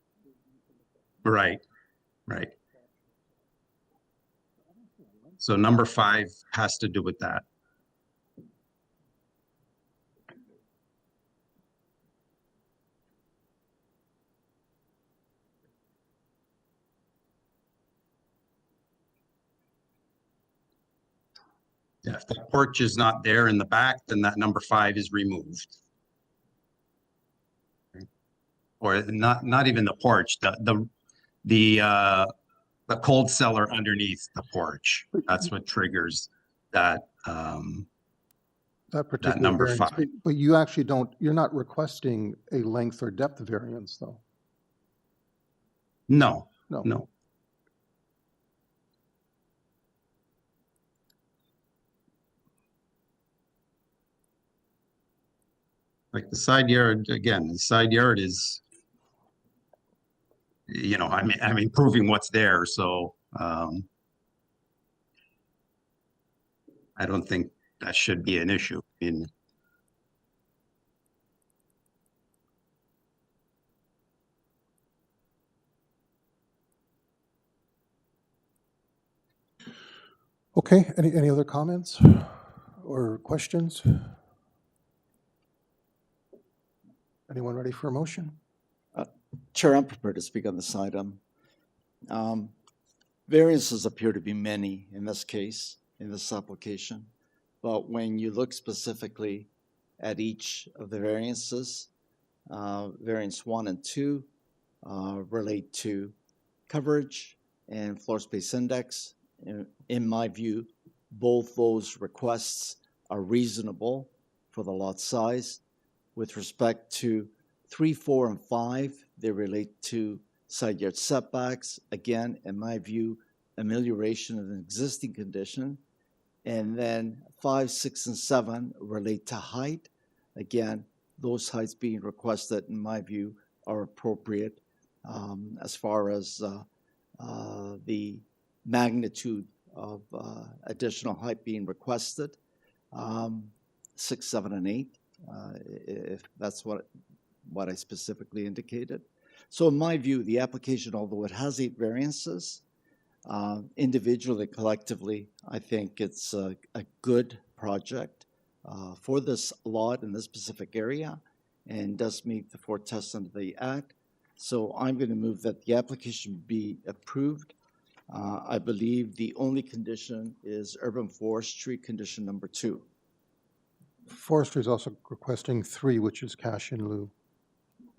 Right. So number 5 has to do with that. Yeah, if the porch is not there in the back, then that number 5 is removed. Or not even the porch, the cold cellar underneath the porch. That's what triggers that That particular number variance, 5. but you actually don't, you're not requesting a length or depth variance, though? No, No. no. Like the side yard, again, the side yard is, you know, I'm improving what's there, so I don't think that should be an issue. Okay, any other comments or questions? Anyone ready for a motion? Chair, I'm prepared to speak on this item. Variances appear to be many in this case, in this application, but when you look specifically at each of the variances, variance 1 and 2 relate to coverage and floor space index. In my view, both those requests are reasonable for the lot size. With respect to 3, 4, and 5, they relate to side yard setbacks. Again, in my view, amelioration of an existing condition. And then 5, 6, and 7 relate to height. Again, those heights being requested, in my view, are appropriate as far as the magnitude of additional height being requested. 6, 7, and 8, if that's what I specifically indicated. So in my view, the application, although it has 8 variances, individually, collectively, I think it's a good project for this lot in this specific area and does meet the 4 tests under the Act. So I'm going to move that the application be approved. I believe the only condition is urban forestry condition number 2. Forestry is also requesting 3, which is cash in lieu.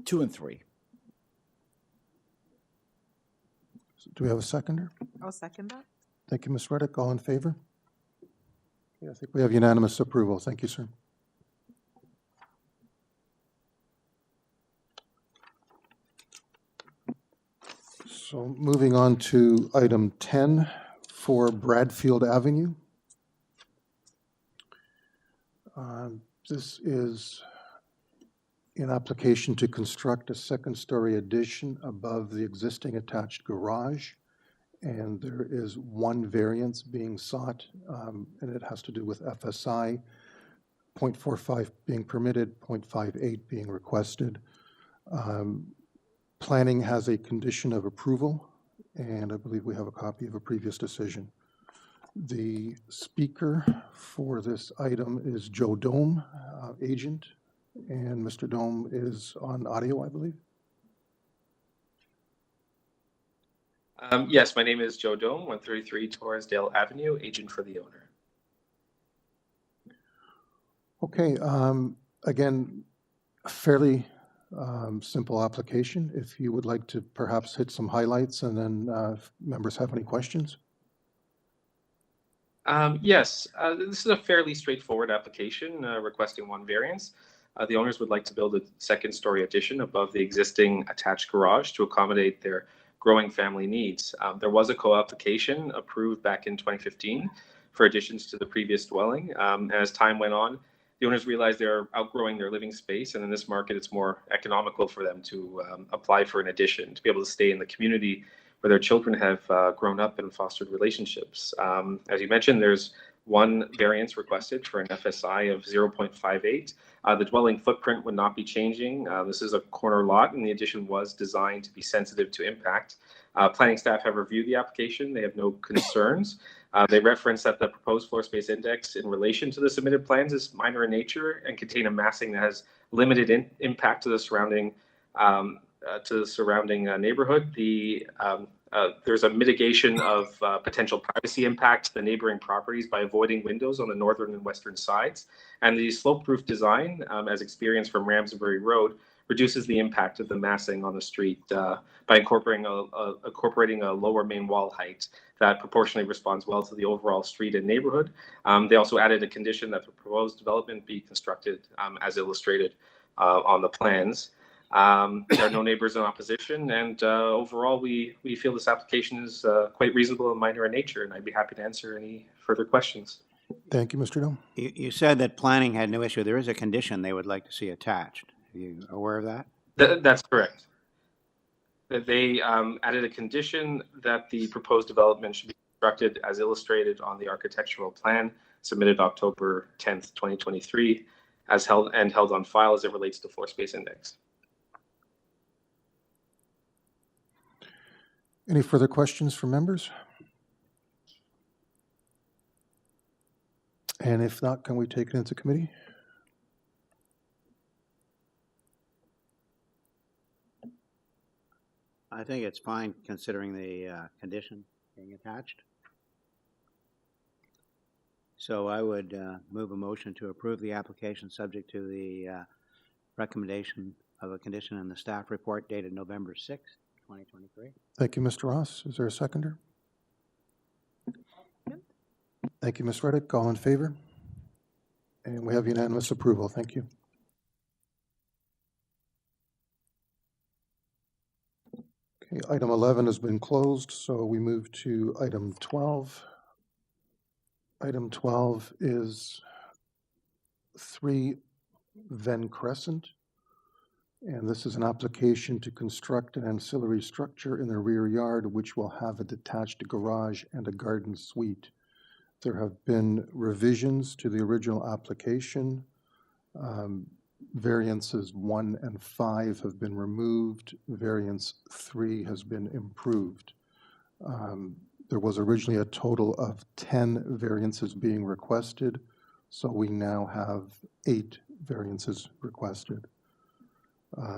2 and 3. Do we have a seconder? I'll second that. Thank you, Ms. Reddick. All in favor? Yeah, I think we have unanimous approval. Thank you, sir. So moving on to item 10 for Bradfield Avenue. This is an application to construct a second-story addition above the existing attached garage. And there is 1 variance being sought, and it has to do with FSI, 0.45 being permitted, 0.58 being requested. Planning has a condition of approval, and I believe we have a copy of a previous decision. The speaker for this item is Joe Dome, agent, and Mr. Dome is on audio, I believe. Yes, my name is Joe Dome, 133 Torresdale Avenue, agent for the owner. Okay, again, fairly simple application. If you would like to perhaps hit some highlights and then if members have any questions. Yes, this is a fairly straightforward application requesting 1 variance. The owners would like to build a second-story addition above the existing attached garage to accommodate their growing family needs. There was a co-application approved back in 2015 for additions to the previous dwelling. As time went on, the owners realized they're outgrowing their living space, and in this market, it's more economical for them to apply for an addition, to be able to stay in the community where their children have grown up and fostered relationships. As you mentioned, there's 1 variance requested for an FSI of 0.58. The dwelling footprint would not be changing. This is a corner lot, and the addition was designed to be sensitive to impact. Planning staff have reviewed the application. They have no concerns. They reference that the proposed floor space index in relation to the submitted plans is minor in nature and contain a massing that has limited impact to the surrounding neighborhood. There's a mitigation of potential privacy impact to the neighboring properties by avoiding windows on the northern and western sides. And the slope-proof design, as experienced from Ramsbury Road, reduces the impact of the massing on the street by incorporating a lower main wall height that proportionally responds well to the overall street and neighborhood. They also added a condition that the proposed development be constructed as illustrated on the plans. There are no neighbors in opposition, and overall, we feel this application is quite reasonable and minor in nature, and I'd be happy to answer any further questions. Thank you, Mr. Dome. You said that planning had no issue. There is a condition they would like to see attached. Are you aware of that? That's correct. They added a condition that the proposed development should be constructed as illustrated on the architectural plan submitted October 10th, 2023, as held on file as it relates to floor space index. Any further questions from members? And if not, can we take it into committee? I think it's fine considering the condition being attached. So I would move a motion to approve the application subject to the recommendation of a condition in the staff report dated November 6th, 2023. Thank you, Mr. Ross. Is there a seconder? Thank you, Ms. Reddick. All in favor? And we have unanimous approval. Thank you. Okay, item 11 has been closed, so we move to item 12. Item 12 is 3 VENN Crescent, and this is an application to construct an ancillary structure in the rear yard which will have a detached garage and a garden suite. There have been revisions to the original application. Variances 1 and 5 have been removed. Variance 3 has been improved. There was originally a total of 10 variances being requested, so we now have 8 variances requested.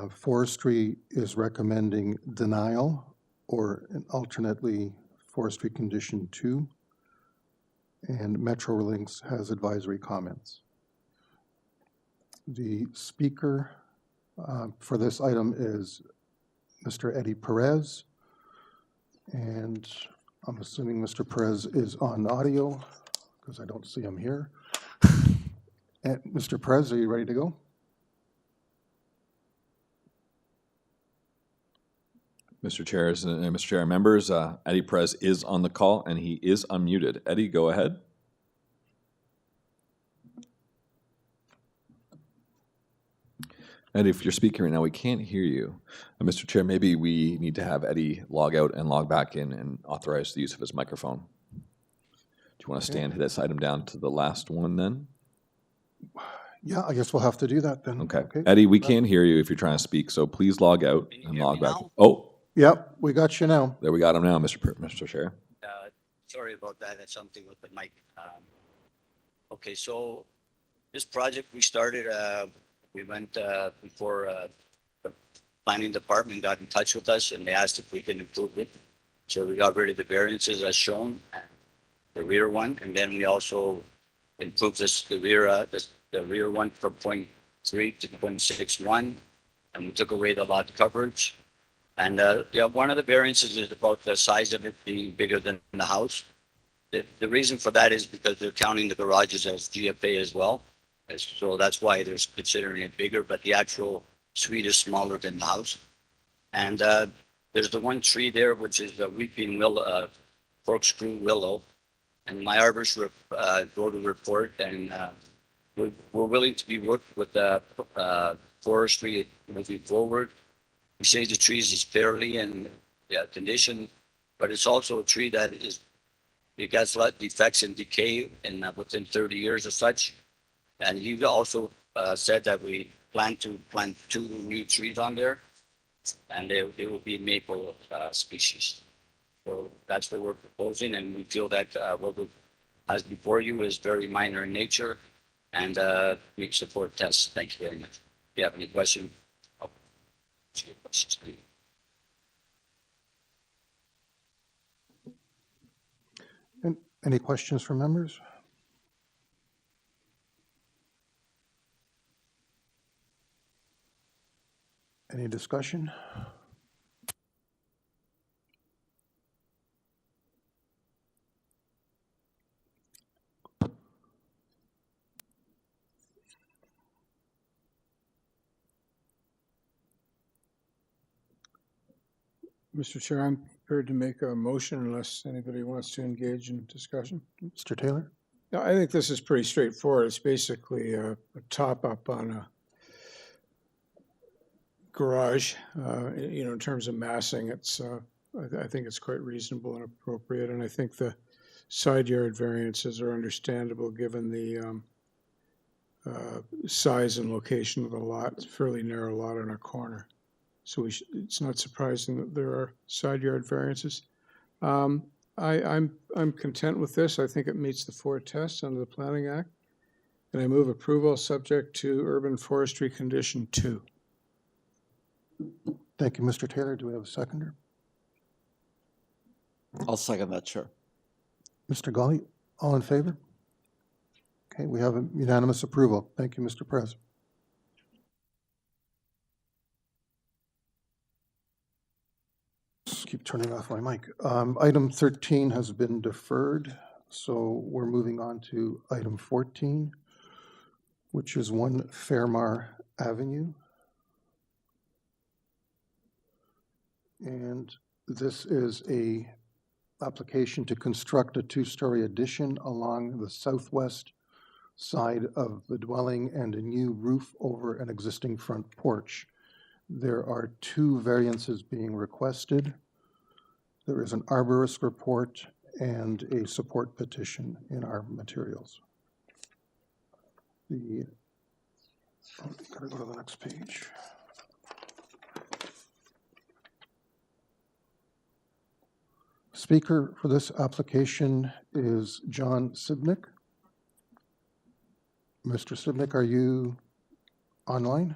Forestry is recommending denial, or alternately forestry condition 2, and Metrolinx has advisory comments. The speaker for this item is Mr. Eddie Perez, and I'm assuming Mr. Perez is on audio because I don't see him here. And Mr. Perez, are you ready to go? Mr. Chair and members, Eddie Perez is on the call and he is unmuted. Eddie, go ahead. Eddie, if you're speaking right now, we can't hear you. Mr. Chair, maybe we need to have Eddie log out and log back in and authorize the use of his microphone. Do you want to stand this item down to the last one then? Yeah, I guess we'll have to do that then. Okay. Eddie, we can't hear you if you're trying to speak, so please log out and log back. Now? Oh. Yep, we got you now. There, we got him now, Mr. Chair. Sorry about that. That's something with the mic. Okay, so this project we started, we went before the planning department got in touch with us and they asked if we can improve it. So we got rid of the variances as shown, the rear one, and then we also improved the rear one from 0.3 to 0.61, and we took away the lot coverage. And yeah, one of the variances is about the size of it being bigger than the house. The reason for that is because they're counting the garages as GFA as well. So that's why they're considering it bigger, but the actual suite is smaller than the house. And there's the one tree there, which is the weeping willow, corkscrew willow. And my arborist wrote a report, and we're willing to be worked with forestry moving forward. We say the trees is fairly in condition, but it's also a tree that it gets a lot of defects and decay in within 30 years or such. And he also said that we plan to plant 2 new trees on there, and they will be maple species. So that's what we're proposing, and we feel that what we has before you is very minor in nature, and we support tests. Thank you very much. If you have any questions, And any questions from members? Any discussion? Mr. Chair, I'm prepared to make a motion unless anybody wants to engage in discusussion. Mr. Taylor? No, I think this is pretty straightforward. It's basically a top-up on a garage. In terms of massing, it's I think it's quite reasonable and appropriate, and I think the side yard variances are understandable given the size and location of the lot. It's a fairly narrow lot on a corner, so it's not surprising that there are side yard variances. I'm content with this. I think it meets the 4 tests under the Planning Act, and I move approval subject to urban forestry condition 2. Thank you, Mr. Taylor. Do we have a seconder? I'll second that, Chair. Mr. Gully, all in favor? Okay, we have a unanimous approval. Thank you, Mr. President. Just keep turning off my mic. Item 13 has been deferred, so we're moving on to item 14, which is 1 FAIRMAR Avenue. And this is a application to construct a 2-story addition along the southwest side of the dwelling and a new roof over an existing front porch. There are 2 variances being requested. There is an arborist report and a support petition in our materials. Gotta go to the next page. Speaker for this application is John Sibnick. Mr. Sibnick, are you online?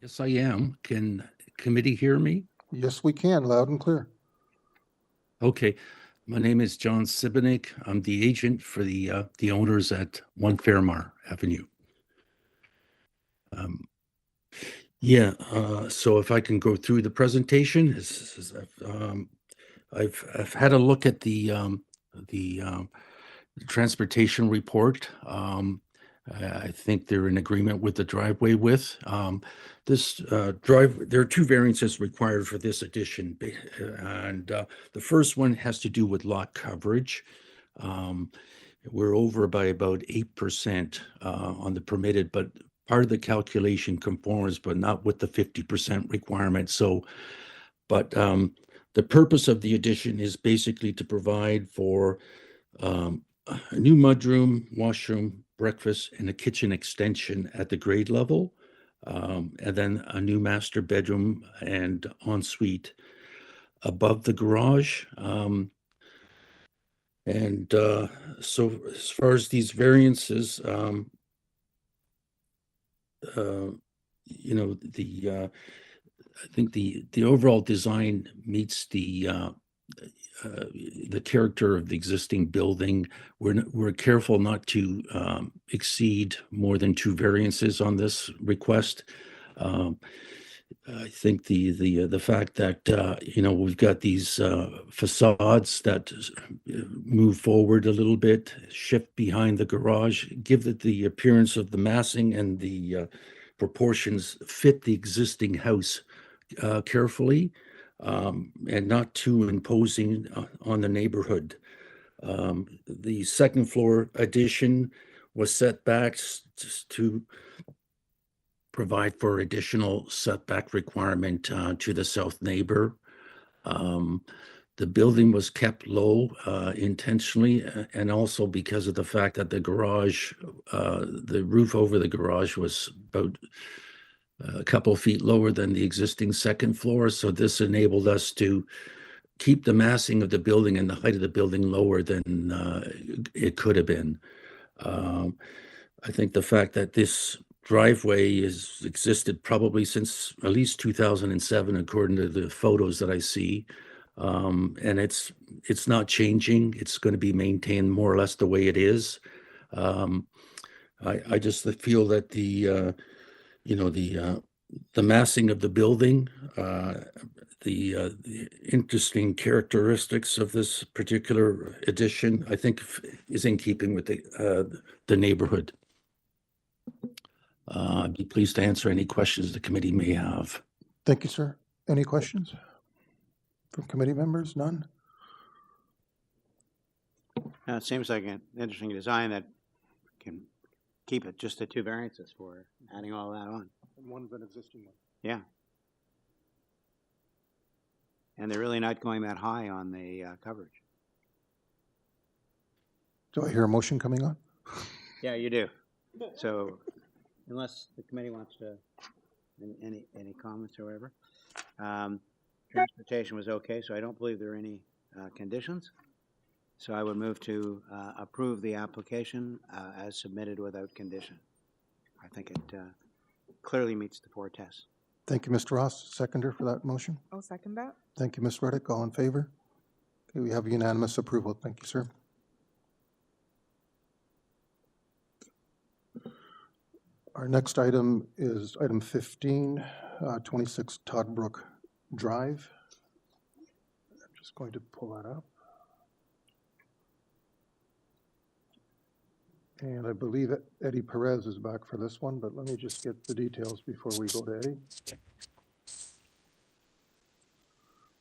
Yes, I am. Can committee hear me? Yes, we can, loud and clear. Okay. My name is John Sibnick. I'm the agent for the owners at 1 FAIRMAR Avenue. So if I can go through the presentation, I've had a look at the transportation report. I think they're in agreement with the driveway width. There are 2 variances required for this addition, and the first one has to do with lot coverage. We're over by about 8% on the permitted, but part of the calculation conforms, but not with the 50% requirement. The purpose of the addition is basically to provide for a new mudroom, washroom, breakfast, and a kitchen extension at the grade level, and then a new master bedroom and ensuite above the garage. So as far as these variances, I think the overall design meets the character of the existing building. We're careful not to exceed more than 2 variances on this request. I think the fact that we've got these facades that move forward a little bit, shift behind the garage, give it the appearance of the massing and the proportions fit the existing house carefully, and not too imposing on the neighborhood. The second floor addition was set back to provide for additional setback requirement to the south neighbor. The building was kept low intentionally, and also because of the fact that the garage, the roof over the garage was about a couple feet lower than the existing second floor. So this enabled us to keep the massing of the building and the height of the building lower than it could have been. I think the fact that this driveway has existed probably since at least 2007, according to the photos that I see. And it's not changing. It's going to be maintained more or less the way it is. I just feel that the the massing of the building, the interesting characteristics of this particular addition, I think is in keeping with the neighborhood. I'd be pleased to answer any questions the committee may have. Thank you, sir. Any questions from committee members? None? It seems like an interesting design that can keep it just the 2 variances for adding all that on. And one's an existing one. Yeah. And they're really not going that high on the coverage. Do I hear a motion coming on? Yeah, you do. So unless the committee wants to, any comments or whatever. Transportation was okay, so I don't believe there are any conditions. So I would move to approve the application as submitted without condition. I think it clearly meets the 4 tests. Thank you, Mr. Ross. Seconder for that motion. I'll second that. Thank you, Ms. Reddick. All in favor? Okay, we have unanimous approval. Thank you, sir. Our next item is item 15, 26 Toddbrook Drive. I'm just going to pull that up. And I believe Eddie Perez is back for this one, but let me just get the details before we go to Eddie.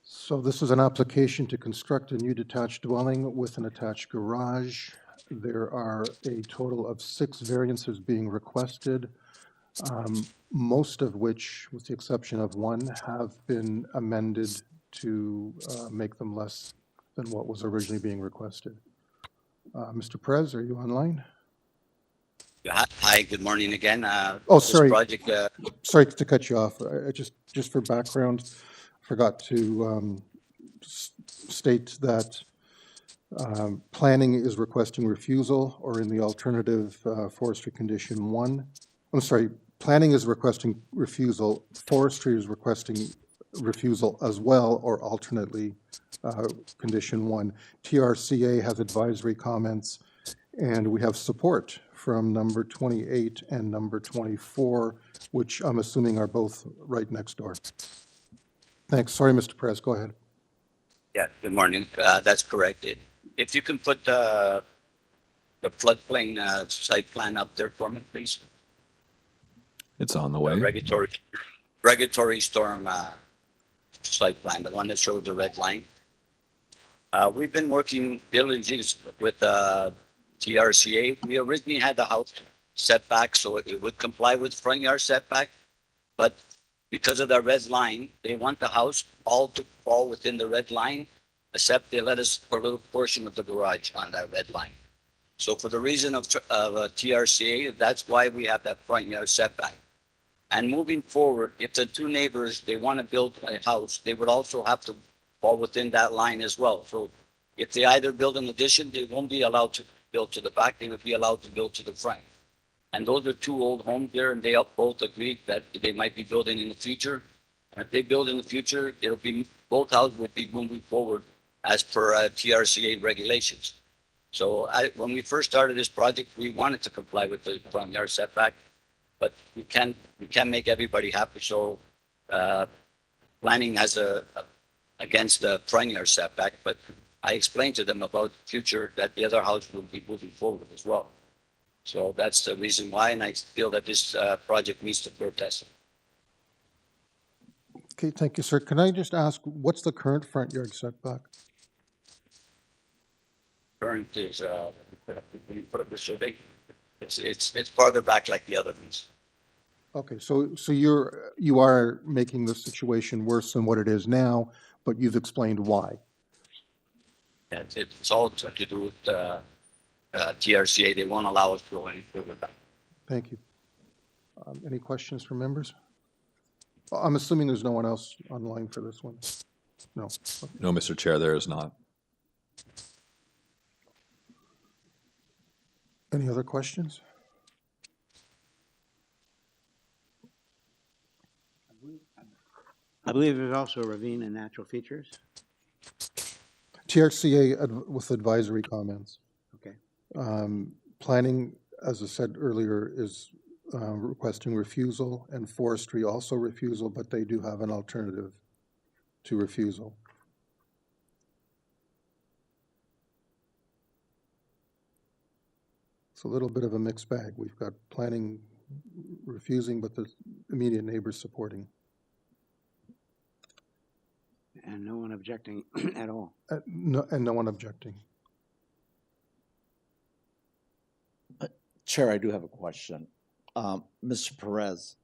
So this is an application to construct a new detached dwelling with an attached garage. There are a total of 6 variances being requested, most of which, with the exception of 1, have been amended to make them less than what was originally being requested. Mr. Perez, are you online? Hi, good morning again. Oh, this sorry. Project, Sorry to cut you off. I just for background, forgot to state that planning is requesting refusal, or in the alternative, forestry condition 1. I'm sorry, planning is requesting refusal, forestry is requesting refusal as well, or alternately, condition 1. TRCA has advisory comments, and we have support from number 28 and number 24, which I'm assuming are both right next door. Thanks. Sorry, Mr. Perez, go ahead. yeah, good morning. That's correct. If you can put the floodplain site plan up there for me, please. It's on the way. Regulatory storm site plan, the one that shows the red line. We've been working diligently with TRCA. We originally had the house setback, so it would comply with front yard setback, but because of that red line, they want the house all to fall within the red line, except they let us put a little portion of the garage on that red line. So for the reason of TRCA, that's why we have that front yard setback. And moving forward, if the 2 neighbors, they want to build a house, they would also have to fall within that line as well. So if they either build an addition, they won't be allowed to build to the back, they would be allowed to build to the front. And those are 2 old homes there, and they both agreed that they might be building in the future. And if they build in the future, it'll be, both houses will be moving forward as per TRCA regulations. So when we first started this project, we wanted to comply with the front yard setback, but we can't make everybody happy. So planning has against the front yard setback, but I explained to them about the future that the other house will be moving forward as well. So that's the reason why, and I feel that this project meets the 4 tests. Okay, thank you, sir. Can I just ask, what's the current front yard setback? Current is, when you put up the survey, it's farther back like the other ones. Okay, so you are making the situation worse than what it is now, but you've explained why. Yeah, it's all to do with TRCA. They won't allow us to go any further back. Thank you. Any questions from members? I'm assuming there's no one else online for this one. No. Okay. No, Mr. Chair, there is not. Any other questions? I believe there's also a ravine and natural features. TRCA with advisory comments. Okay. Planning, as I said earlier, is requesting refusal, and forestry also refusal, but they do have an alternative to refusal. It's a little bit of a mixed bag. We've got planning refusing, but the immediate neighbors supporting. And no one objecting at all. No, and no one objecting. Chair, I do have a question. Mr. Perez,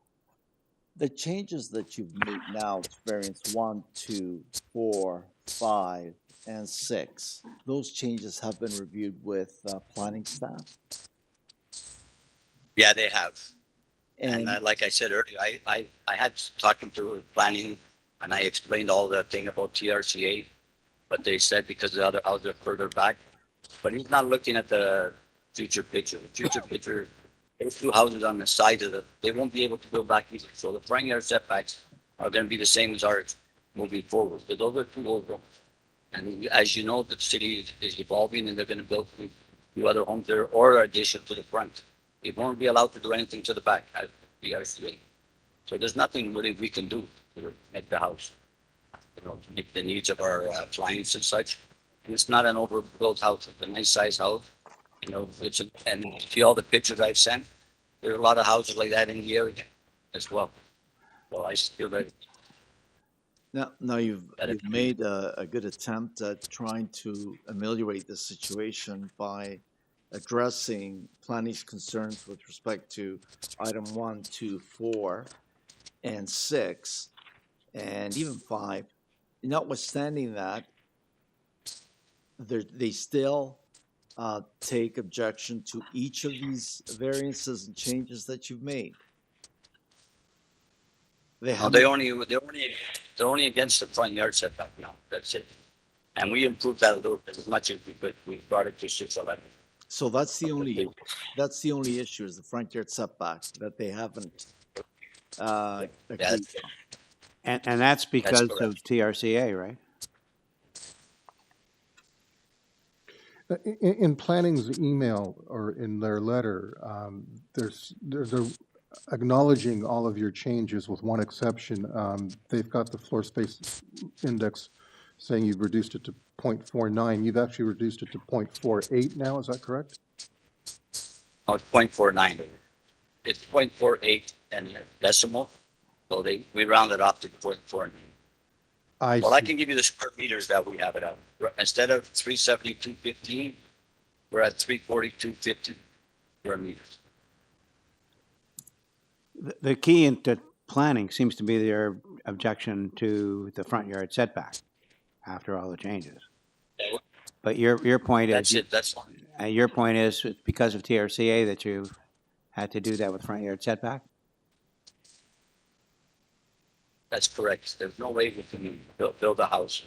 the changes that you've made now to variance 1, 2, 4, 5, and 6, those changes have been reviewed with planning staff? Yeah, they have. And Like I said earlier, I had talking to planning and I explained all the thing about TRCA, but they said because the other houses are further back. But he's not looking at the future picture. The future picture, those two houses on the side of they won't be able to build back either. So the front yard setbacks are going to be the same as ours moving forward. But those are two old homes. And as you know, the city is evolving and they're going to build two other homes there or addition to the front. They won't be allowed to do anything to the back at TRCA. So there's nothing really we can do to make the house, to meet the needs of our clients and such. And it's not an overbuilt house; it's a nice size house. And see all the pictures I've sent. There are a lot of houses like that in the area as well. So I feel that. now you've made a good attempt at trying to ameliorate the situation by addressing planning's concerns with respect to item 1, 2, 4, and 6, and even 5. Notwithstanding that, they still take objection to each of these variances and changes that you've made. They're only against the front yard setback now. That's it. And we improved that a little bit as much as we could. We brought it to 611. So that's the only issue is the front yard setback that they haven't agreed. And that's because of TRCA, right? In planning's email or in their letter, there's a acknowledging all of your changes with one exception. They've got the floor space index saying you've reduced it to 0.49. You've actually reduced it to 0.48 now, is that correct? Oh, it's 0.49. It's 0.48 and decimal. So we rounded off to 0.49. I can give you the square meters that we have it at. Instead of 372.15, we're at 342.50 square meters. The key into planning seems to be their objection to the front yard setback after all the changes. But your point is your point is because of TRCA that you had to do that with front yard setback? That's correct. There's no way we can build a house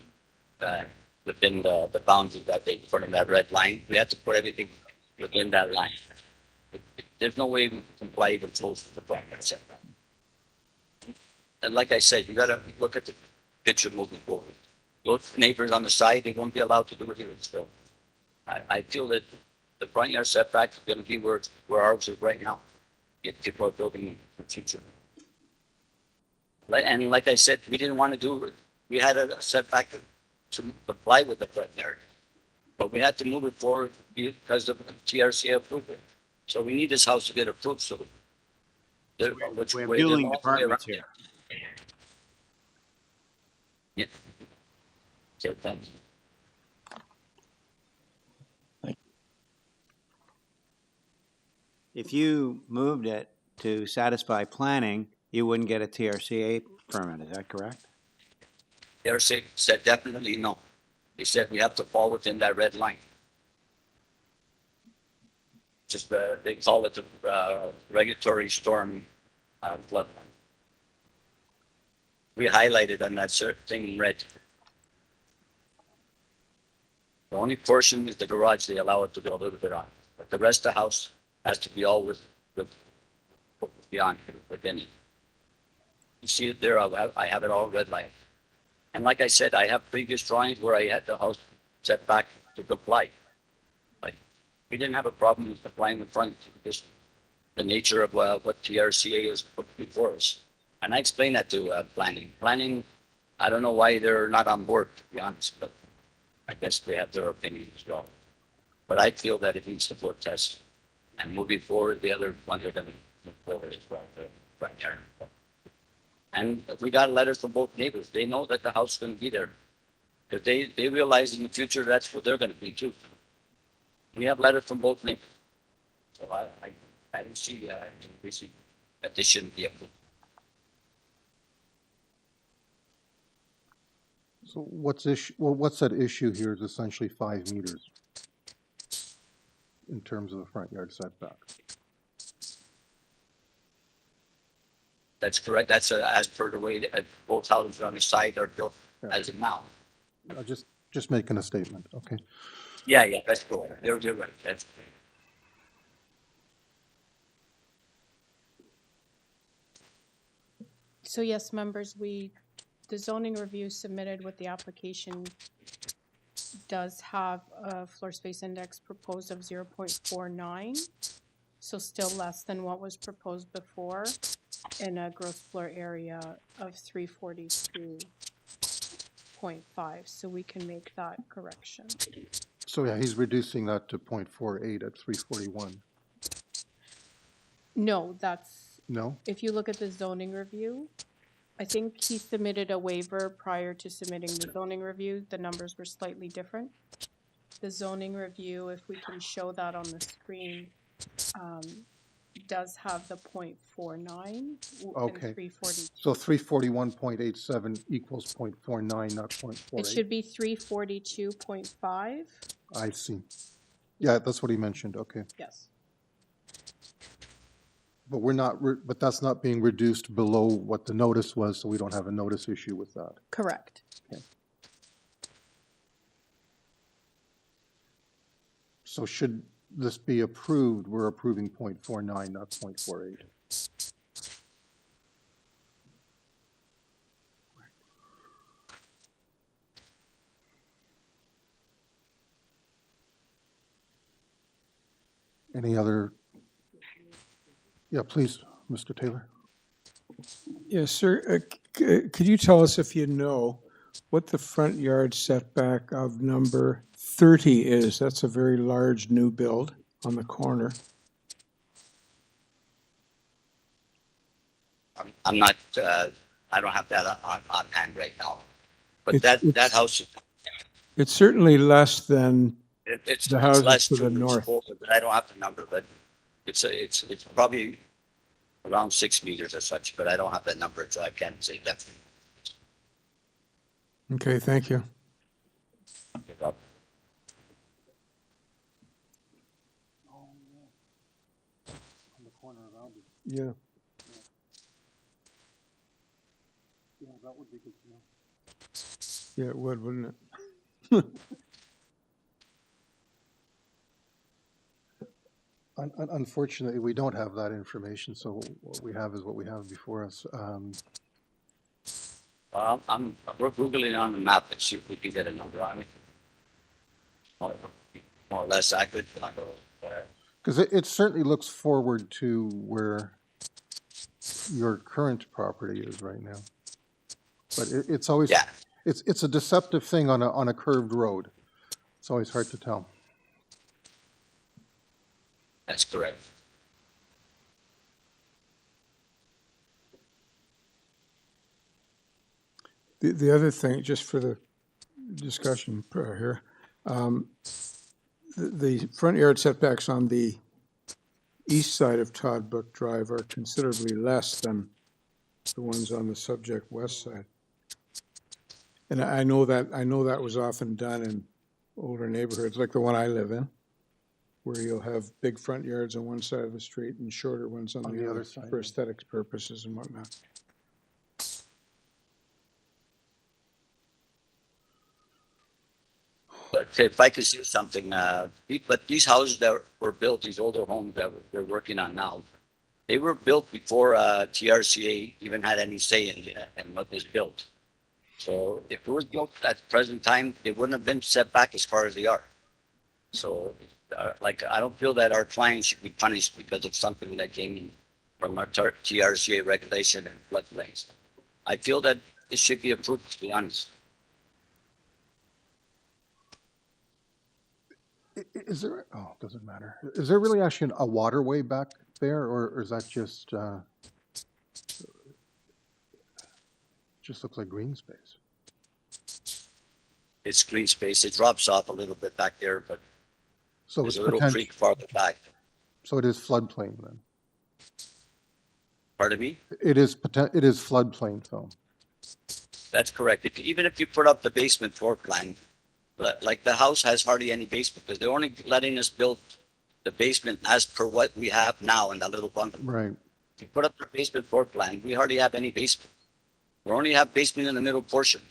within the boundaries that they put in that red line. We have to put everything within that line. There's no way we can comply even close to the front yard setback. And like I said, you got to look at the picture moving forward. Those neighbors on the side, they won't be allowed to do it here still. I feel that the front yard setback is going to be where ours is right now. If people are building in the future. And like I said, we didn't want to do it. We had a setback to comply with the front yard. But we had to move it forward because of TRCA approval. So we need this house to get approved. So we're building departments here. Yeah. Okay, thanks. If you moved it to satisfy planning, you wouldn't get a TRCA permit, is that correct? TRCA said definitely no. They said we have to fall within that red line. Just they call it the regulatory storm flood line. We highlighted on that certain thing in red. The only portion is the garage they allow it to go a little bit on, but the rest of the house has to be all with beyond within it. You see it there. I have it all red line, and like I said, I have previous drawings where I had the house set back to comply. Like we didn't have a problem with complying the front. the nature of what TRCA has put before us. And I explained that to planning. Planning, I don't know why they're not on board, to be honest, but I guess they have their opinion as well. But I feel that it needs to floor test. And moving forward, the other one they're going to move forward as well, the front yard. And we got letters from both neighbors. They know that the house is going to be there. Because they realize in the future that's what they're going to be too. We have letters from both neighbors. So I don't see that this shouldn't be approved. So what's that issue here is essentially 5 meters in terms of the front yard setback. That's correct. That's as per the way that both houses on the site are built as of now. Just making a statement, okay? Yeah, that's correct. You're right. That's So yes, members, the zoning review submitted with the application does have a floor space index proposed of 0.49, so still less than what was proposed before, and a gross floor area of 342.5, so we can make that correction. So yeah, he's reducing that to 0.48 at 341. No, No? if you look at the zoning review, I think he submitted a waiver prior to submitting the zoning review. The numbers were slightly different. The zoning review, if we can show that on the screen, does have the 0.49 Okay. and 340. So 341.87 equals 0.49, not 0.48. It should be 342.5. I see. Yeah, that's what he mentioned, okay. Yes. But we're not, but that's not being reduced below what the notice was, so we don't have a notice issue with that. Correct. Okay. So should this be approved, we're approving 0.49, not 0.48. Any other? Yeah, please, Mr. Taylor. Yes, sir. Could you tell us, if you know, what the front yard setback of number 30 is? That's a very large new build on the corner. I'm not, I don't have that on hand right now. But It's- that house, It's certainly less than it's the houses less to the true, north. but I don't have the number, but it's probably around 6 meters or such, but I don't have that number, so I can't say definitely. Okay, thank you. Yeah. Yeah, that would be good to know. Yeah, it would, wouldn't it? Unfortunately, we don't have that information, so what we have is what we have before us. We're Googling on the map and see if we can get a number on it. More or less accurate. Because it certainly looks forward to where your current property is right now. But it's always, it's a deceptive thing on a curved road. It's always hard to tell. That's correct. The other thing, just for the discussion here, the front yard setbacks on the east side of Todd Drive are considerably less than the ones on the subject west side. And I know that was often done in older neighborhoods, like the one I live in, where you'll have big front yards on one side of the street and shorter ones on the other side, for aesthetics purposes and whatnot. But if I could say something, but these houses that were built, these older homes that we're working on now, they were built before TRCA even had any say in what was built. So if it was built at the present time, they wouldn't have been set back as far as they are. So, like, I don't feel that our client should be punished because of something that came in from our TRCA regulation and floodplains. I feel that it should be approved, to be honest. Is there, oh, doesn't matter. Is there really actually a waterway back there, or is that just looks like green space? It's green space. It drops off a little bit back there, but So there's it's a little potential, creek farther back. so it is floodplain then? Pardon me? It is floodplain, though. That's correct. Even if you put up the basement floor plan, like the house has hardly any basement because they're only letting us build the basement as per what we have now in that little bungalow. Right. If you put up the basement floor plan, we hardly have any basement. We only have basement in the middle portion.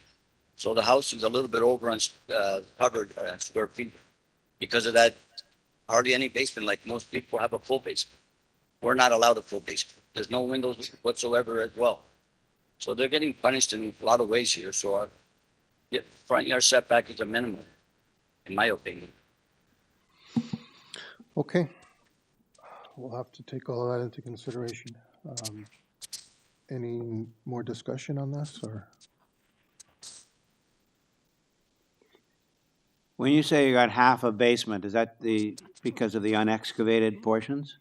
So the house is a little bit over on covered square feet. Because of that, hardly any basement, like most people have a full basement. We're not allowed a full basement. There's no windows whatsoever as well. So they're getting punished in a lot of ways here. So front yard setback is a minimum, in my opinion. Okay. We'll have to take all of that into consideration. Any more discussion on this, or? When you say you got half a basement, is that because of the unexcavated portions?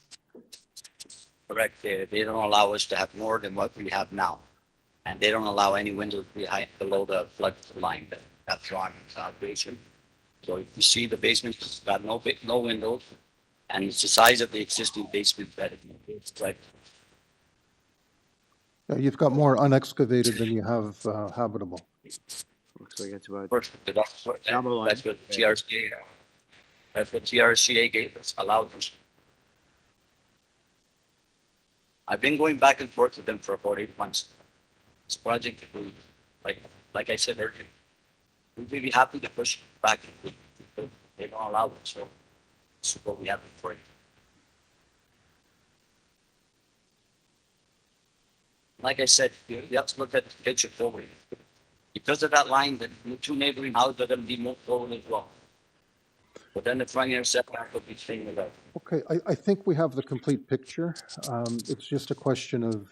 Correct. They don't allow us to have more than what we have now. And they don't allow any windows below the flood line that's drawn in the foundation. So if you see the basement, it's got no windows, and it's the size of the existing basement that it's like. Yeah, you've got more unexcavated than you have habitable. Looks like it's about That's what TRCA. That's what TRCA gave us, allowed us. I've been going back and forth with them for about 8 months. This project, like I said earlier, we'd be happy to push it back. They don't allow it, so this is what we have for you. Like I said, you have to look at the picture forward. Because of that line, the two neighboring houses are going to be moved forward as well. But then the front yard setback will be staying with us. Okay, I think we have the complete picture. It's just a question of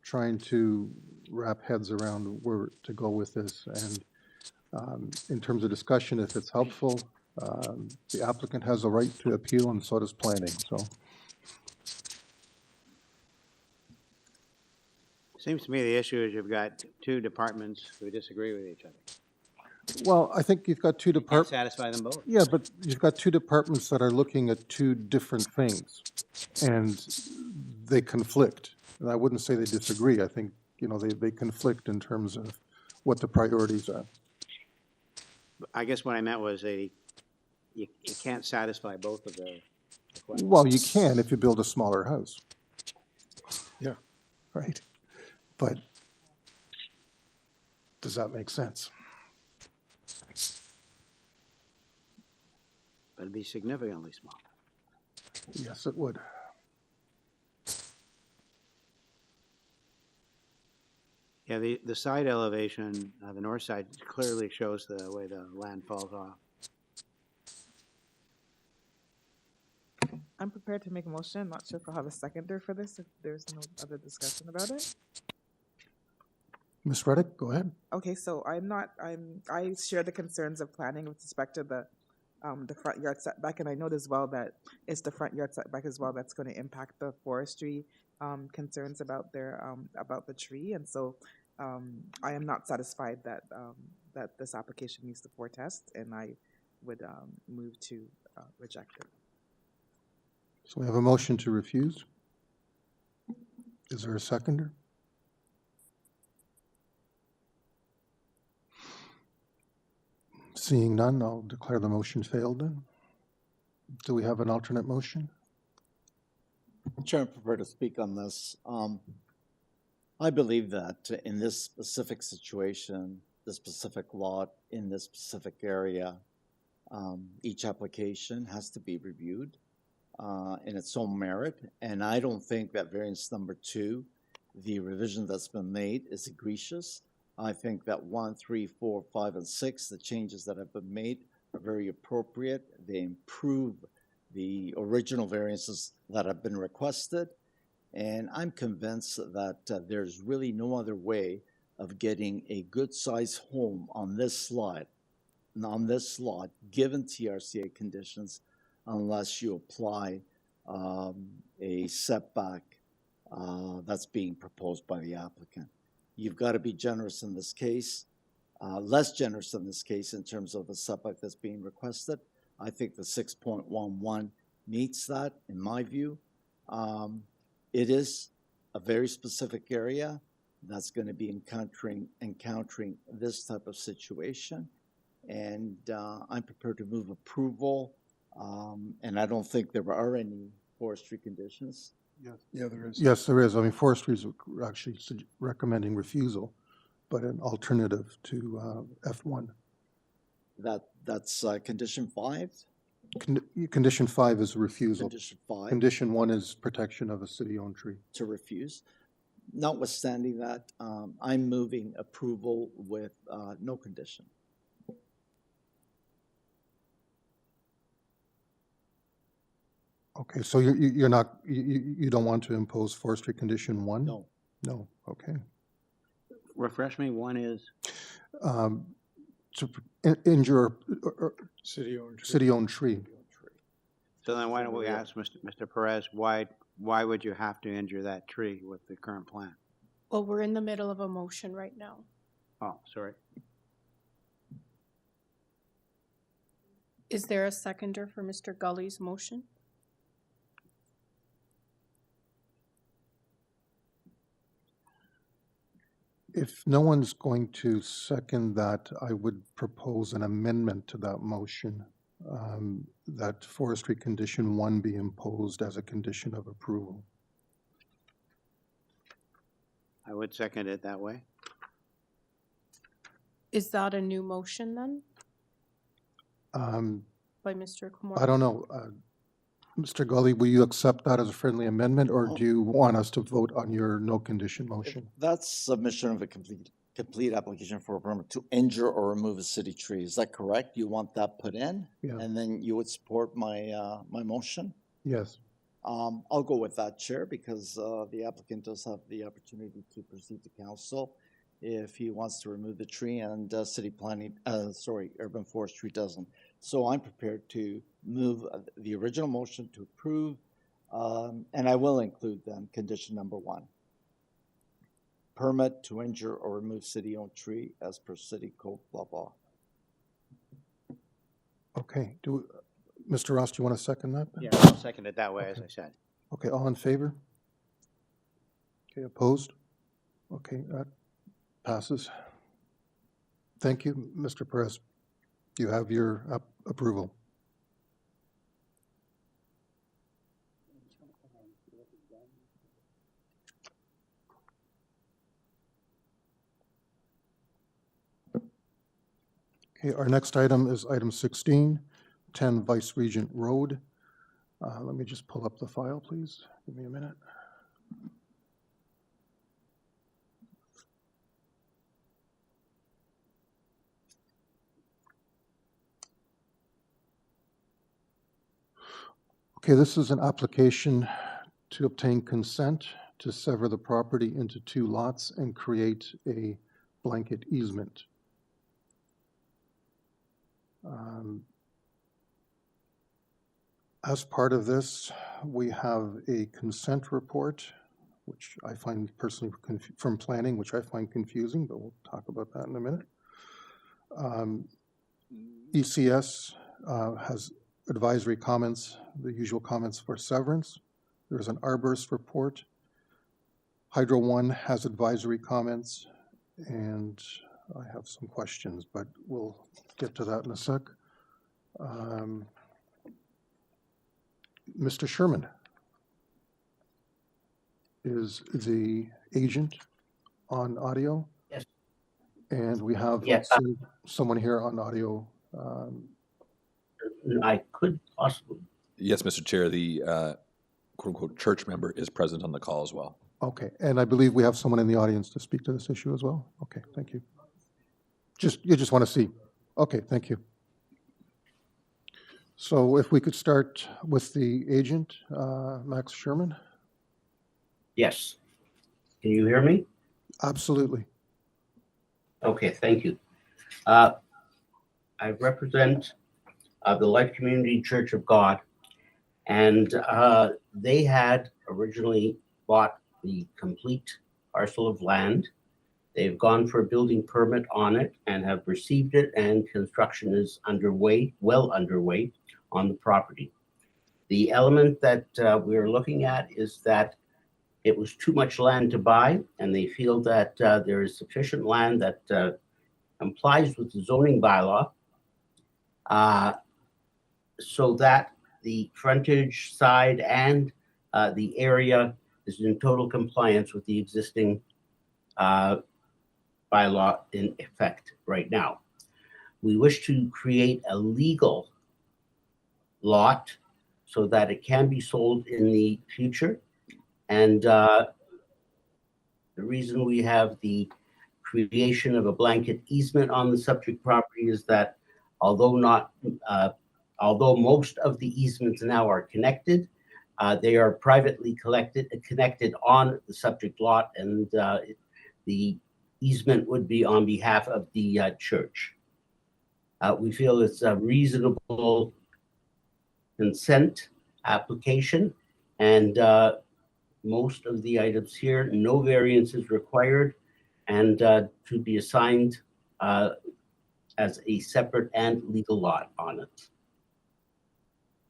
trying to wrap heads around where to go with this. And in terms of discussion, if it's helpful, the applicant has a right to appeal, and so does planning, so. Seems to me the issue is you've got two departments who disagree with each other. Well, I think you've got two Can't departments. satisfy them both. Yeah, but you've got two departments that are looking at two different things, and they conflict. And I wouldn't say they disagree. I think, they conflict in terms of what the priorities are. I guess what I meant was you can't satisfy both of the requests. Well, you can if you build a smaller house. Yeah, right. But does that make sense? But it'd be significantly smaller. Yes, it would. Yeah, the side elevation, the north side clearly shows the way the land falls off. I'm prepared to make a motion. I'm not sure if I'll have a seconder for this, if there's no other discussion about it. Ms. Reddick, go ahead. Okay, so I share the concerns of planning with respect to the front yard setback, and I note as well that it's the front yard setback as well that's going to impact the forestry concerns about the tree, and so I am not satisfied that that this application meets the 4 tests, and I would move to reject it. So we have a motion to refuse. Is there a seconder? Seeing none, I'll declare the motion failed then. Do we have an alternate motion? Chair, I'm prepared to speak on this. I believe that in this specific situation, the specific lot in this specific area, each application has to be reviewed in its own merit. And I don't think that variance number 2, the revision that's been made, is egregious. I think that 1, 3, 4, 5, and 6, the changes that have been made, are very appropriate. They improve the original variances that have been requested. And I'm convinced that there's really no other way of getting a good-sized home on this lot, given TRCA conditions, unless you apply a setback that's being proposed by the applicant. You've got to be generous in this case, less generous in this case in terms of the setback that's being requested. I think the 6.11 meets that, in my view. It is a very specific area that's going to be encountering this type of situation. And I'm prepared to move approval. And I don't think there are any forestry conditions. Yes. Yeah, there is. Yes, there is. I mean, forestry is actually recommending refusal, but an alternative to F1. That's condition 5? Condition 5 is refusal. Condition 5. Condition 1 is protection of a city-owned tree. To refuse. Notwithstanding that, I'm moving approval with no condition. Okay, so you're not, you don't want to impose forestry condition 1? No. No, okay. Refresh me, one is? To injure city-owned tree. So then why don't we ask Mr. Perez, why would you have to injure that tree with the current plan? Well, we're in the middle of a motion right now. Oh, sorry. Is there a seconder for Mr. Gully's motion? If no one's going to second that, I would propose an amendment to that motion, that forestry condition 1 be imposed as a condition of approval. I would second it that way. Is that a new motion then? By Mr. Kumar? I don't know. Mr. Gully, will you accept that as a friendly amendment, or do you want us to vote on your no condition motion? That's submission of a complete application for a permit to injure or remove a city tree. Is that correct? You want that put in? Yeah. And then you would support my my motion? Yes. I'll go with that, Chair, because the applicant does have the opportunity to proceed to council if he wants to remove the tree, and city planning, urban forestry doesn't. So I'm prepared to move the original motion to approve, and I will include then condition number 1. Permit to injure or remove city-owned tree as per city code, blah, blah. Okay. Mr. Ross, do you want to second that? Yeah, I'll second it that way, as I said. Okay, all in favor? Okay, opposed? Okay, that passes. Thank you, Mr. Perez. You have your approval. Okay, our next item is item 16, 10 Vice Regent Road. Let me just pull up the file, please. Give me a minute. Okay, this is an application to obtain consent to sever the property into 2 lots and create a blanket easement. As part of this, we have a consent report, which I find personally from planning, which I find confusing, but we'll talk about that in a minute. ECS has advisory comments, the usual comments for severance. There's an arborist report. Hydro One has advisory comments, and I have some questions, but we'll get to that in a sec. Mr. Sherman is the agent on audio. Yes. And we have Yes. someone here on audio. I could possibly. Yes, Mr. Chair, the quote-unquote church member is present on the call as well. Okay, and I believe we have someone in the audience to speak to this issue as well. Okay, thank you. You just want to see. Okay, thank you. So if we could start with the agent, Max Sherman? Yes. Can you hear me? Absolutely. Okay, thank you. I represent the Life Community Church of God, and they had originally bought the complete parcel of land. They've gone for a building permit on it and have received it, and construction is underway, well underway on the property. The element that we're looking at is that it was too much land to buy, and they feel that there is sufficient land that complies with the zoning bylaw so that the frontage side and the area is in total compliance with the existing bylaw in effect right now. We wish to create a legal lot so that it can be sold in the future. And the reason we have the creation of a blanket easement on the subject property is that although most of the easements now are connected, they are privately connected on the subject lot, and the easement would be on behalf of the church. We feel it's a reasonable consent application, and most of the items here, no variance is required, and to be assigned as a separate and legal lot on it.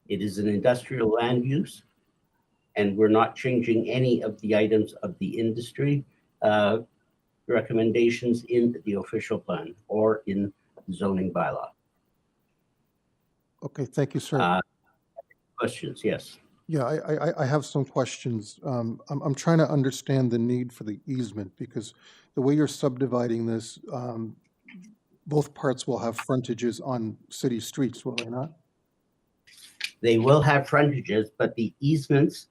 It is an industrial land use, and we're not changing any of the items of the industry recommendations in the official plan or in the zoning bylaw. Okay, thank you, sir. Questions? Yes. Yeah, I have some questions. I'm trying to understand the need for the easement, because the way you're subdividing this, both parts will have frontages on city streets, will they not? They will have frontages, but the easements,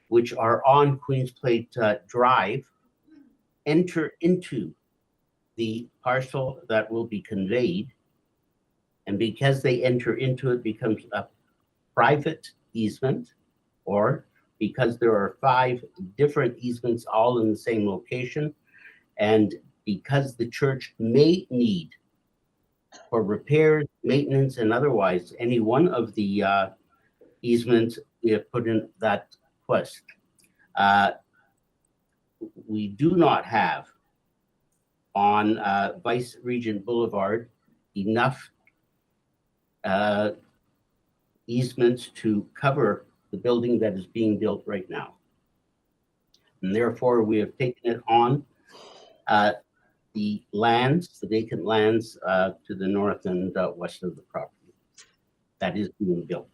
which are on Queens Plate Drive, enter into the parcel that will be conveyed. And because they enter into it, becomes a private easement, or because there are 5 different easements all in the same location, and because the church may need for repairs, maintenance, and otherwise any one of the easements, we have put in that quest. We do not have on Vice Regent Boulevard enough easements to cover the building that is being built right now. And therefore, we have taken it on the lands, the vacant lands to the north and west of the property that is being built.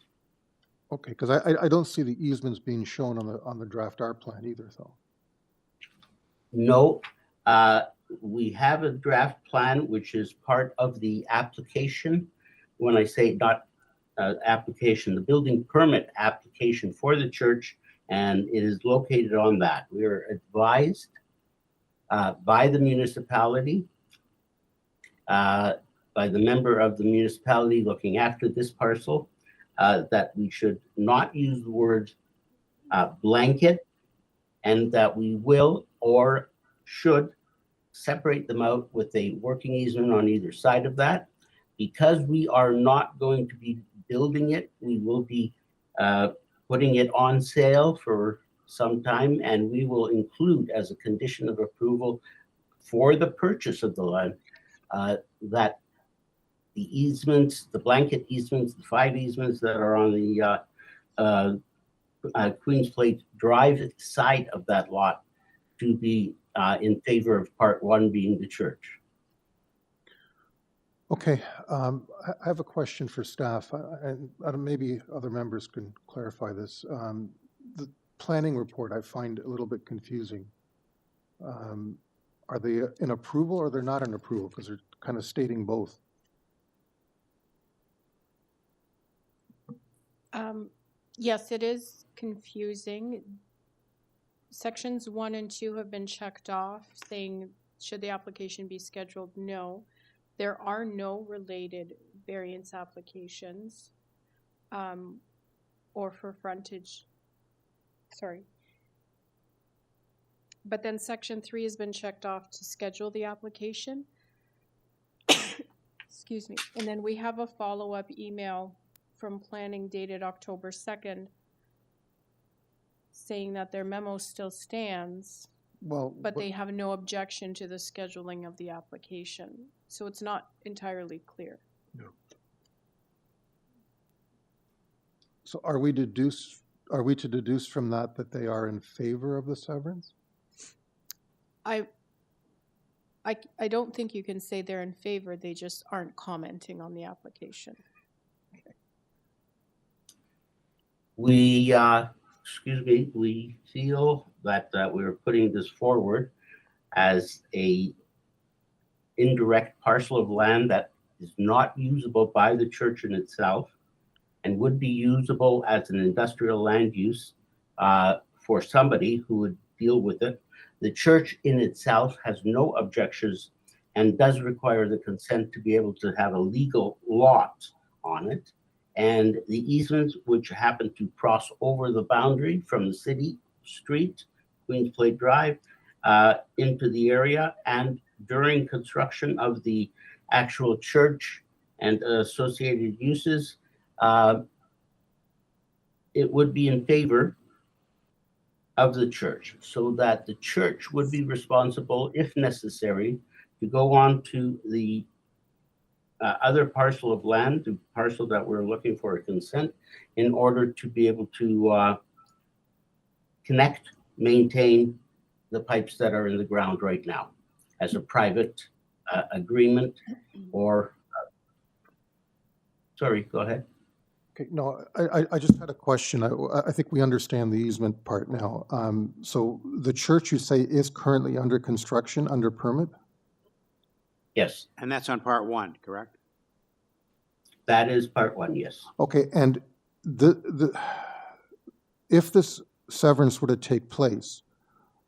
Okay, because I don't see the easements being shown on the draft art plan either, though. No, we have a draft plan, which is part of the application. When I say not application, the building permit application for the church, and it is located on that. We are advised by the municipality, by the member of the municipality looking after this parcel, that we should not use the word blanket, and that we will or should separate them out with a working easement on either side of that. Because we are not going to be building it, we will be putting it on sale for some time, and we will include as a condition of approval for the purchase of the land that the easements, the blanket easements, the 5 easements that are on the Queens Plate Drive side of that lot to be in favor of part 1 being the church. Okay, I have a question for staff, and maybe other members can clarify this. The planning report I find a little bit confusing. Are they in approval or they're not in approval? Because they're kind of stating both. Yes, it is confusing. Sections 1 and 2 have been checked off, saying, should the application be scheduled? No. There are no related variance applications. or for frontage, sorry. But then section 3 has been checked off to schedule the application. Excuse me. And then we have a follow-up email from planning dated October 2nd saying that their memo still stands, Well, but they have no objection to the scheduling of the application. So it's not entirely clear. so are we to deduce from that that they are in favor of the severance? I don't think you can say they're in favor, they just aren't commenting on the application. We, we feel that we're putting this forward as a indirect parcel of land that is not usable by the church in itself and would be usable as an industrial land use for somebody who would deal with it. The church in itself has no objections and does require the consent to be able to have a legal lot on it. And the easements which happen to cross over the boundary from the city street, Queens Plate Drive, into the area, and during construction of the actual church and associated uses, it would be in favor of the church, so that the church would be responsible, if necessary, to go on to the other parcel of land, the parcel that we're looking for a consent, in order to be able to connect, maintain the pipes that are in the ground right now as a private agreement or, sorry, go ahead. Okay, no, I just had a question. I think we understand the easement part now. So the church, you say, is currently under construction, under permit? Yes. And that's on part 1, correct? That is part 1, yes. Okay, and if this severance were to take place,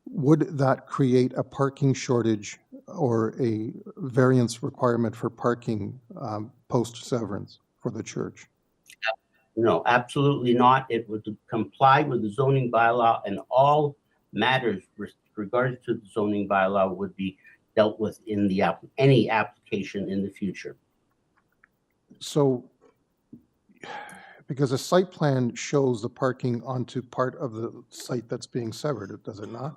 would that create a parking shortage or a variance requirement for parking post-severance for the church? No, absolutely not. It would comply with the zoning bylaw, and all matters regards to the zoning bylaw would be dealt with in the any application in the future. So, because a site plan shows the parking onto part of the site that's being severed, does it not?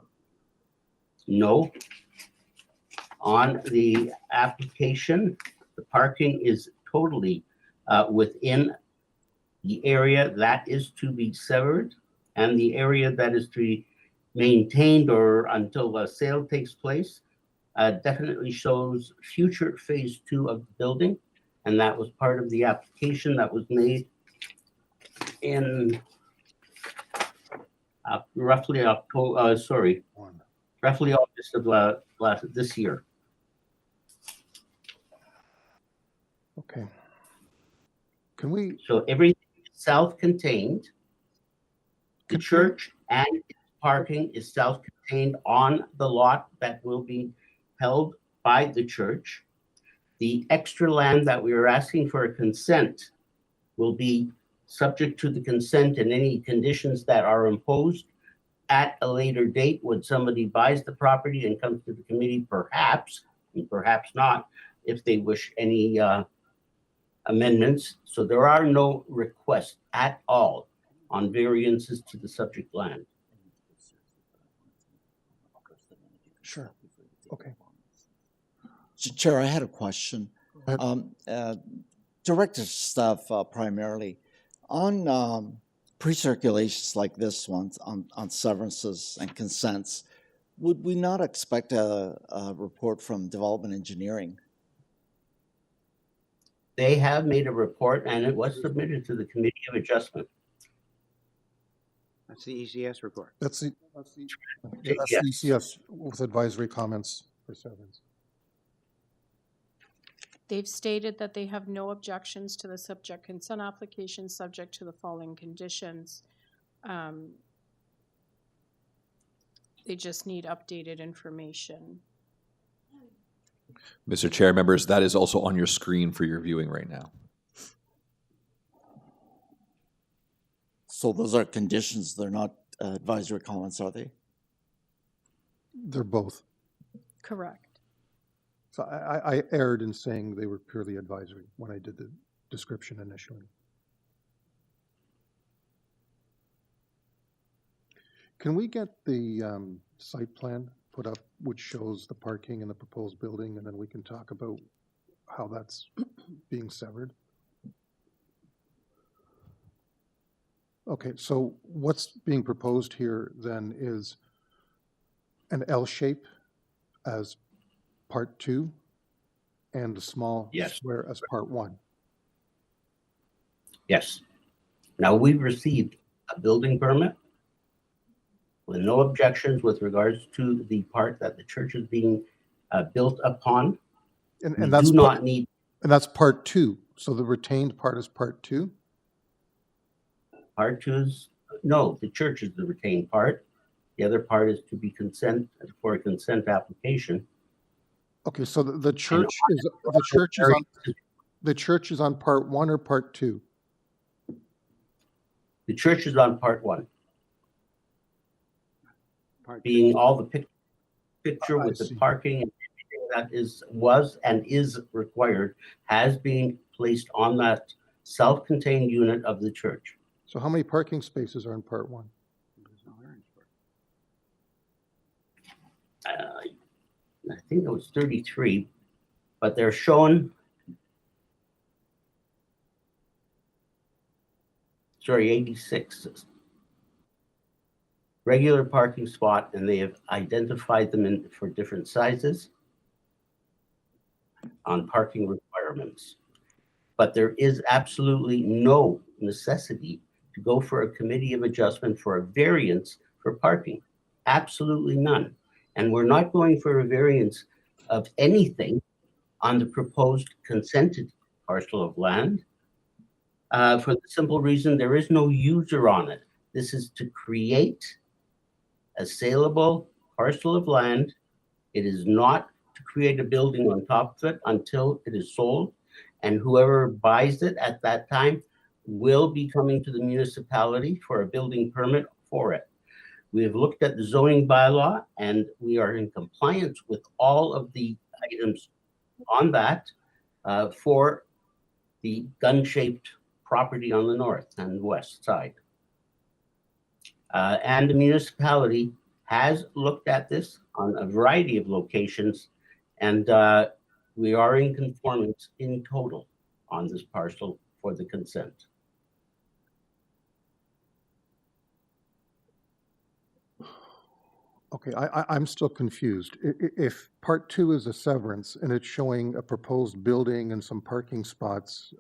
No. On the application, the parking is totally within the area that is to be severed, and the area that is to be maintained or until a sale takes place definitely shows future phase 2 of the building. And that was part of the application that was made in roughly August of this year. Okay. Can we? So everything is self-contained. The church and its parking is self-contained on the lot that will be held by the church. The extra land that we are asking for a consent will be subject to the consent and any conditions that are imposed at a later date when somebody buys the property and comes to the committee, perhaps, and perhaps not, if they wish any amendments. So there are no requests at all on variances to the subject land. Sure. Okay. Chair, I had a question. Director staff primarily, on pre-circulations like this one, on severances and consents, would we not expect a report from development engineering? They have made a report and it was submitted to the Committee of Adjustment. That's the ECS report. That's the ECS with advisory comments for severance. They've stated that they have no objections to the subject consent application subject to the following conditions. They just need updated information. Mr. Chair, members, that is also on your screen for your viewing right now. So those are conditions, they're not advisory comments, are they? They're both. Correct. So I erred in saying they were purely advisory when I did the description initially. Can we get the site plan put up, which shows the parking and the proposed building, and then we can talk about how that's being severed? Okay, so what's being proposed here then is an L shape as part 2 and a small Yes. square as part 1. Yes. Now, we've received a building permit with no objections with regards to the part that the church is being built upon. And We that's do not need, and that's part 2. So the retained part is part 2. part 2 is, no, the church is the retained part. The other part is to be for a consent application. Okay, so the church is the church is on part 1 or part 2? The church is on part 1. Being all the picture with the parking and everything that was and is required has been placed on that self-contained unit of the church. So how many parking spaces are in part 1? I think it was 33, but they're shown, 86 regular parking spot, and they have identified them for different sizes on parking requirements. But there is absolutely no necessity to go for a committee of adjustment for a variance for parking. Absolutely none. And we're not going for a variance of anything on the proposed consented parcel of land for the simple reason there is no user on it. This is to create a saleable parcel of land. It is not to create a building on top of it until it is sold, and whoever buys it at that time will be coming to the municipality for a building permit for it. We have looked at the zoning bylaw, and we are in compliance with all of the items on that for the gun-shaped property on the north and west side. And the municipality has looked at this on a variety of locations, and we are in conformance in total on this parcel for the consent. Okay, I'm still confused. If part 2 is a severance and it's showing a proposed building and some parking spots,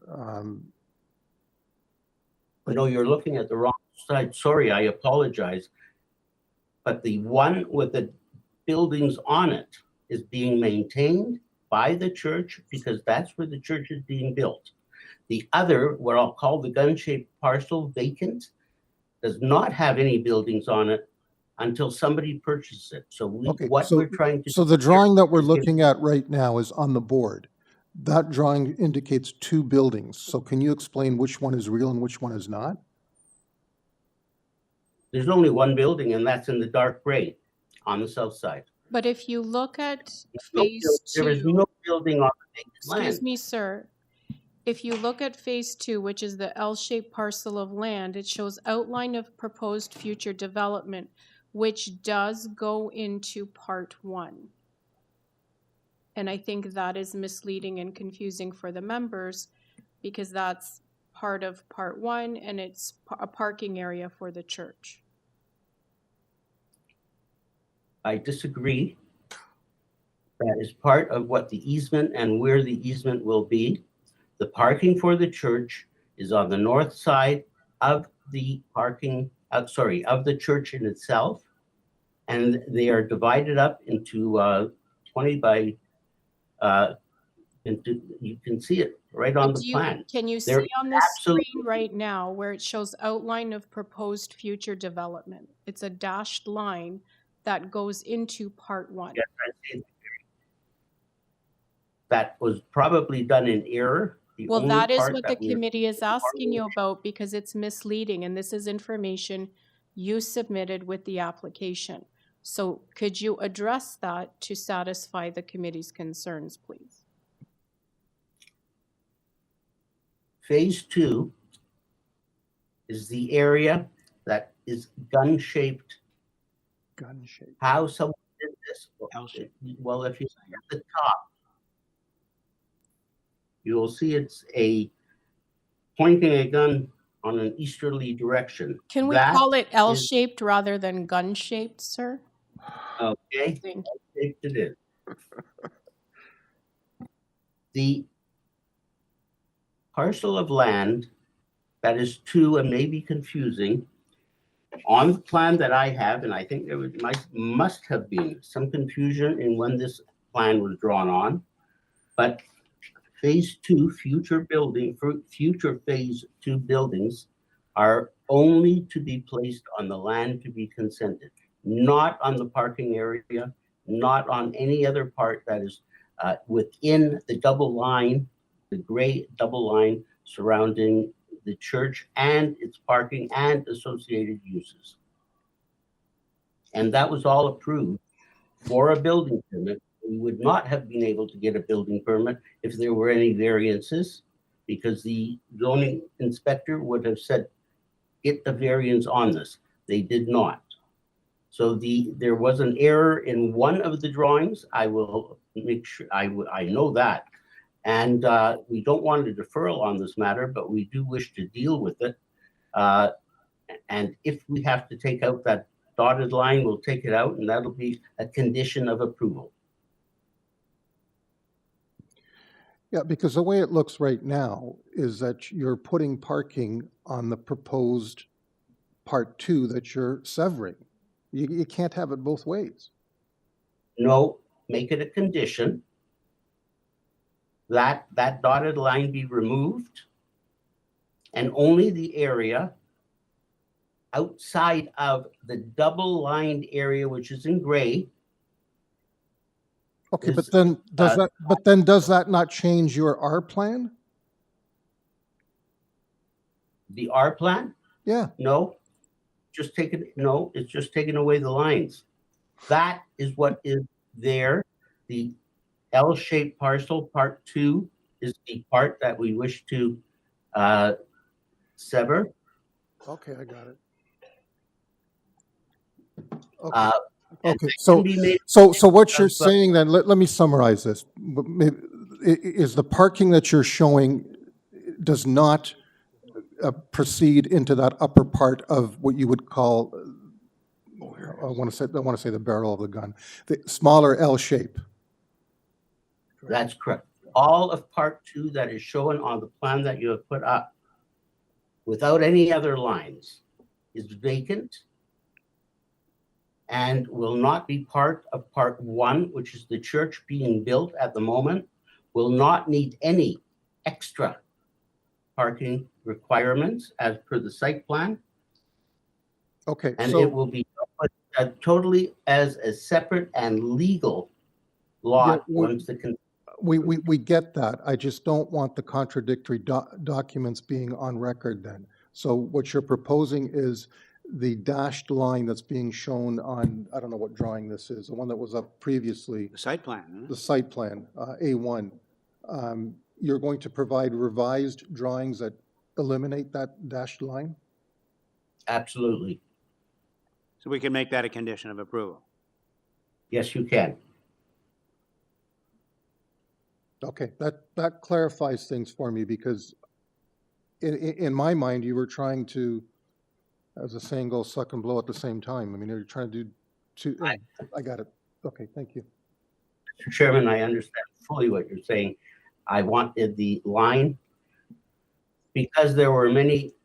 No, you're looking at the wrong side. Sorry, I apologize. But the one with the buildings on it is being maintained by the church because that's where the church is being built. The other, what I'll call the gun-shaped parcel vacant, does not have any buildings on it until somebody purchases it. So we're trying to. So the drawing that we're looking at right now is on the board. That drawing indicates 2 buildings. So can you explain which one is real and which one is not? There's only one building, and that's in the dark gray on the south side. But if you look at phase 2. There is no building on the vacant land. Excuse me, sir. If you look at phase 2, which is the L-shaped parcel of land, it shows outline of proposed future development, which does go into part 1. And I think that is misleading and confusing for the members because that's part of part 1 and it's a parking area for the church. I disagree. That is part of what the easement and where the easement will be. The parking for the church is on the north side of the parking, of the church in itself. And they are divided up into 20 by, you can see it right on the plan. Can you see on the screen right now where it shows outline of proposed future development? It's a dashed line that goes into part 1. Yes, I see. That was probably done in error The Well, only that is part what the that we're committee is asking you about because it's misleading and this is information you submitted with the application. So could you address that to satisfy the committee's concerns, please? Phase 2 is the area that is gun-shaped. Gun-shaped. How someone did this? Well, if you see at the top, you will see it's pointing a gun on an easterly direction. Can we That call it is- L-shaped rather than gun-shaped, sir? Okay, Thank it is. The parcel of land that is 2 and may be confusing, on the plan that I have, and I think there must have been some confusion in when this plan was drawn on, but phase 2, future phase 2 buildings are only to be placed on the land to be consented, not on the parking area, not on any other part that is within the double line, the gray double line surrounding the church and its parking and associated uses. And that was all approved for a building permit. We would not have been able to get a building permit if there were any variances, because the zoning inspector would have said, get the variance on this. They did not. So there was an error in one of the drawings. I will make sure, I know that. And we don't want a deferral on this matter, but we do wish to deal with it. And if we have to take out that dotted line, we'll take it out, and that'll be a condition of approval. Yeah, because the way it looks right now is that you're putting parking on the proposed part 2 that you're severing. You can't have it both ways. No, make it a condition that that dotted line be removed, and only the area outside of the double lined area, which is in gray. Okay, but then does that not change your R plan? The R plan? Yeah. No, it's just taking away the lines. That is what is there. The L-shaped parcel, part 2, is the part that we wish to sever. Okay, I got it. Okay. Okay, so what you're saying then, let me summarize this. Is the parking that you're showing does not proceed into that upper part of what you would call, I want to say the barrel of the gun, the smaller L shape. That's correct. All of part 2 that is shown on the plan that you have put up without any other lines is vacant and will not be part of part 1, which is the church being built at the moment, will not need any extra parking requirements as per the site plan. Okay. And so it will be totally as a separate and legal lot once the we get that. I just don't want the contradictory documents being on record then. So what you're proposing is the dashed line that's being shown on, I don't know what drawing this is, the one that was up previously. The site plan, huh? The site plan, A1. You're going to provide revised drawings that eliminate that dashed line? Absolutely. So we can make that a condition of approval. Yes, you can. Okay, that clarifies things for me, because in my mind, you were trying to, as the saying goes, suck and blow at the same time. I mean, you're trying to do two. I got it. Okay, thank you. Mr. Chairman, I understand fully what you're saying. I wanted the line because there were many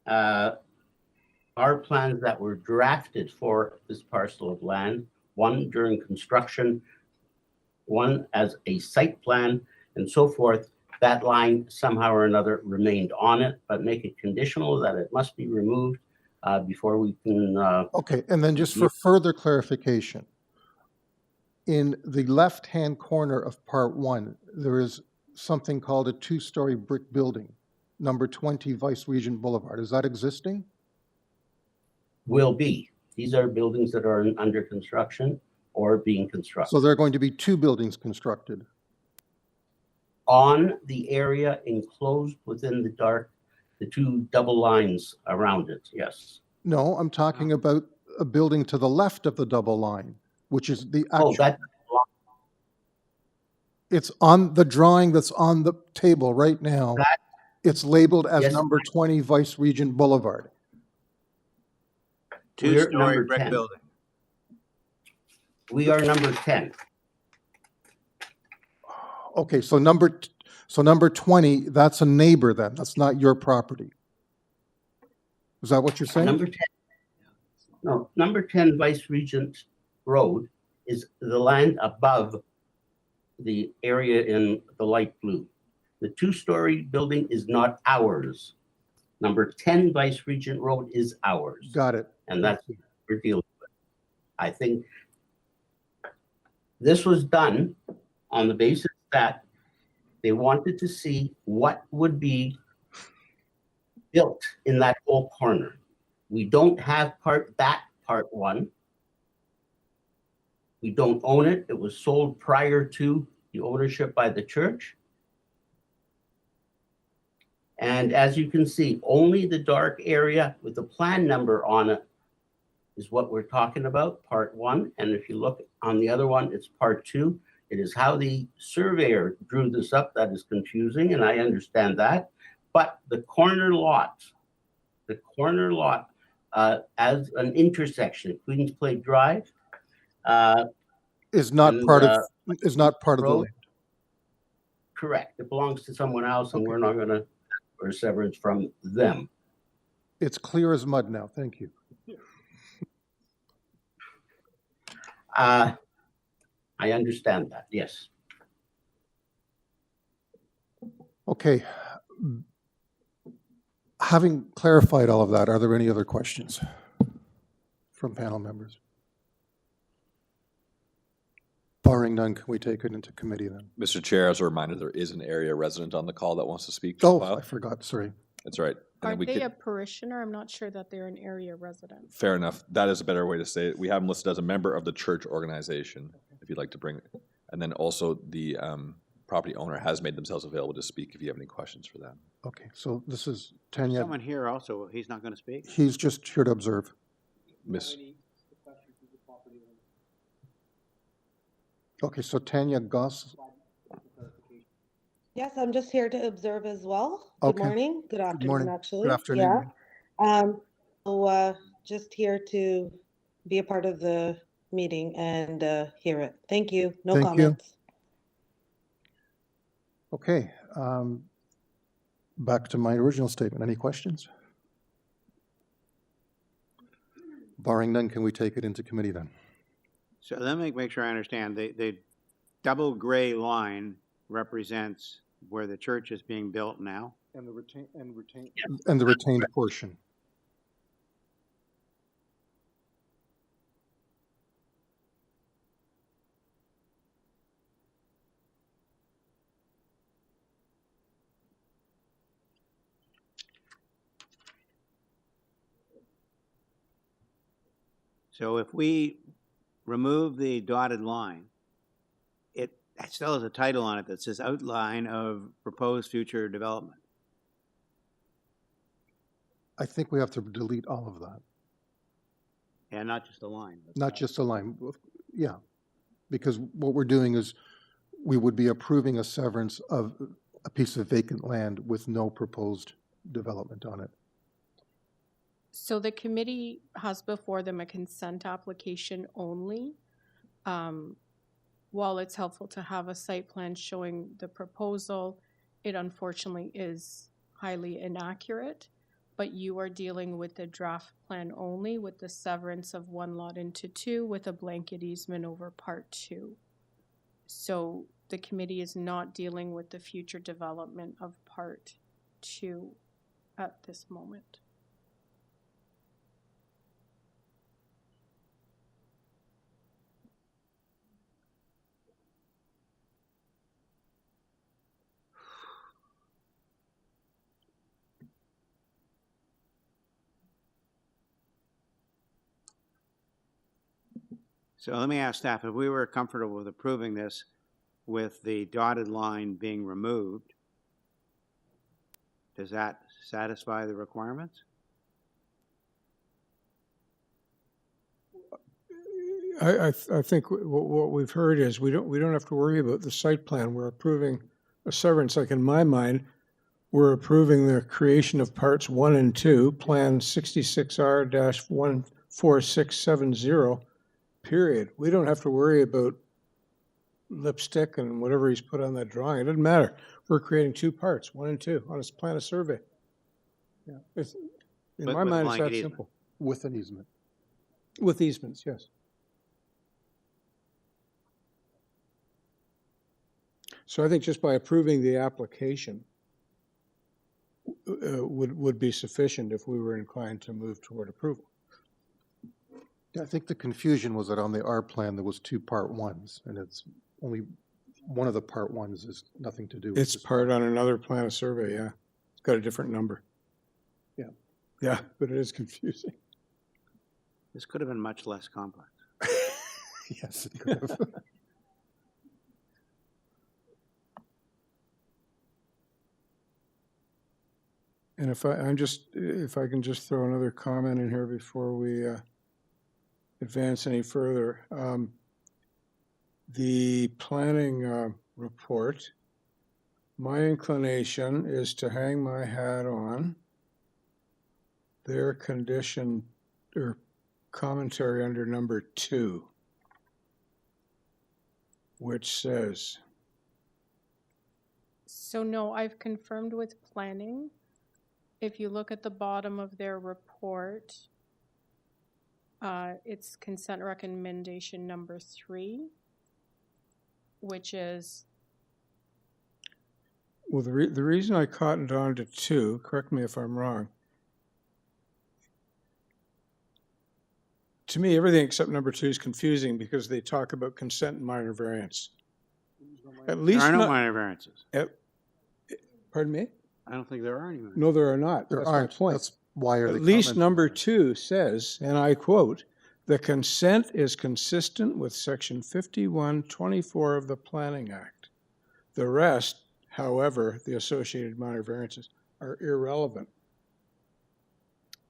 R plans that were drafted for this parcel of land, one during construction, one as a site plan, and so forth. That line somehow or another remained on it, but make it conditional that it must be removed before we can. Okay, and then just for further clarification, in the left-hand corner of part 1, there is something called a two-story brick building, number 20 Vice Regent Boulevard. Is that existing? Will be. These are buildings that are under construction or being constructed. So there are going to be two buildings constructed. On the area enclosed within the two double lines around it, yes. No, I'm talking about a building to the left of the double line, which is the actual. It's on the drawing that's on the table right now. It's labeled as number 20 Vice Regent Boulevard. Two-story brick building. We are number 10. Okay, so number 20, that's a neighbor then. That's not your property. Is that what you're saying? Number 10 Vice Regent Road is the land above the area in the light blue. The two-story building is not ours. Number 10 Vice Regent Road is ours. Got it. And that's what we're dealing with. I think this was done on the basis that they wanted to see what would be built in that whole corner. We don't have part one. We don't own it. It was sold prior to the ownership by the church. And as you can see, only the dark area with the plan number on it is what we're talking about, part one. And if you look on the other one, it's part two. It is how the surveyor drew this up that is confusing, and I understand that. But the corner lot as an intersection, Queens Plate Drive, is not part of the land. Correct. It belongs to someone else, and we're not going to ask for a severance from them. It's clear as mud now. Thank you. I understand that, yes. Okay. Having clarified all of that, are there any other questions from panel members? Barring none, can we take it into committee then? Mr. Chair, as a reminder, there is an area resident on the call that wants to speak. Oh, I forgot, sorry. That's right. And Are they a parishioner? I'm not sure that they're an area resident. Fair enough. That is a better way to say it. We have them listed as a member of the church organization, if you'd like to bring it. And then also the property owner has made themselves available to speak if you have any questions for them. Okay, so this is Tanya. Someone here also, he's not going to speak? He's just here to observe. Miss. Okay, so Tanya Goss. Yes, I'm just here to observe as well. Good Okay. morning, good afternoon, morning. actually. Good afternoon. Yeah. So just here to be a part of the meeting and hear it. Thank you. No Thank you. comments. Okay, back to my original statement. Any questions? Barring none, can we take it into committee then? So let me make sure I understand. The double gray line represents where the church is being built now? And the retained portion. So if we remove the dotted line, it still has a title on it that says outline of proposed future development. I think we have to delete all of that. And not just the line. Not just a line, yeah. Because what we're doing is we would be approving a severance of a piece of vacant land with no proposed development on it. So the committee has before them a consent application only. While it's helpful to have a site plan showing the proposal, it unfortunately is highly inaccurate. But you are dealing with the draft plan only with the severance of one lot into two with a blanket easement over part two. So the committee is not dealing with the future development of part two at this moment. So let me ask staff, if we were comfortable with approving this with the dotted line being removed, does that satisfy the requirements? I think what we've heard is we don't have to worry about the site plan. We're approving a severance. Like in my mind, we're approving the creation of parts 1 and 2, Plan 66R-14670, period. We don't have to worry about lipstick and whatever he's put on that drawing. It doesn't matter. We're creating 2 parts, 1 and 2, on his plan of survey. Yeah, in my mind, it's that simple. With an easement. With easements, yes. So I think just by approving the application would be sufficient if we were inclined to move toward approval. Yeah, I think the confusion was that on the R plan, there was 2 part 1s, and it's only one of the part 1s is nothing to do with It's this. part on another plan of survey, yeah. It's got a different number. Yeah. Yeah, but it is confusing. This could have been much less complex. Yes, it could have. And if I can just throw another comment in here before we advance any further. The planning report, my inclination is to hang my hat on their condition or commentary under number 2, which says, So no, I've confirmed with planning. If you look at the bottom of their report, it's consent recommendation number 3, which is, well, the reason I cottoned on to 2, correct me if I'm wrong. To me, everything except number 2 is confusing because they talk about consent and minor variance. At least There are no not- minor variances. Pardon me? I don't think there are any minor. No, there are not. There That's my aren't. point. That's why are they At least commenting? number 2 says, and I quote, "The consent is consistent with section 5124 of the Planning Act. The rest, however, the associated minor variances, are irrelevant."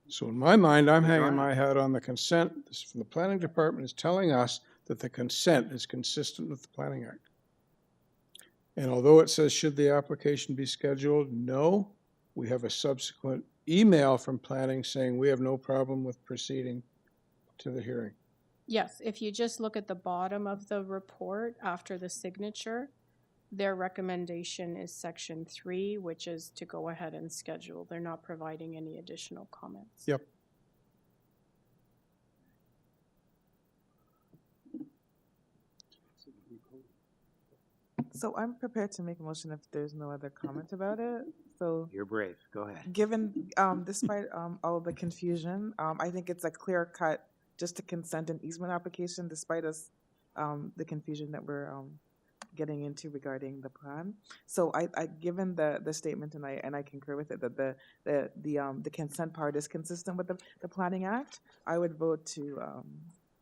So in my mind, I'm hanging my hat on the consent. This from the Planning Department is telling us that the consent is consistent with the Planning Act. And although it says, should the application be scheduled? No. We have a subsequent email from planning saying we have no problem with proceeding to the hearing. yes, if you just look at the bottom of the report after the signature, their recommendation is section 3, which is to go ahead and schedule. They're not providing any additional comments. Yep. So I'm prepared to make a motion if there's no other comment about it. So You're brave. Go ahead. given, despite all of the confusion, I think it's a clear cut just to consent an easement application despite us, the confusion that we're getting into regarding the plan. So I given the statement and I concur with it that the consent part is consistent with the Planning Act, I would vote to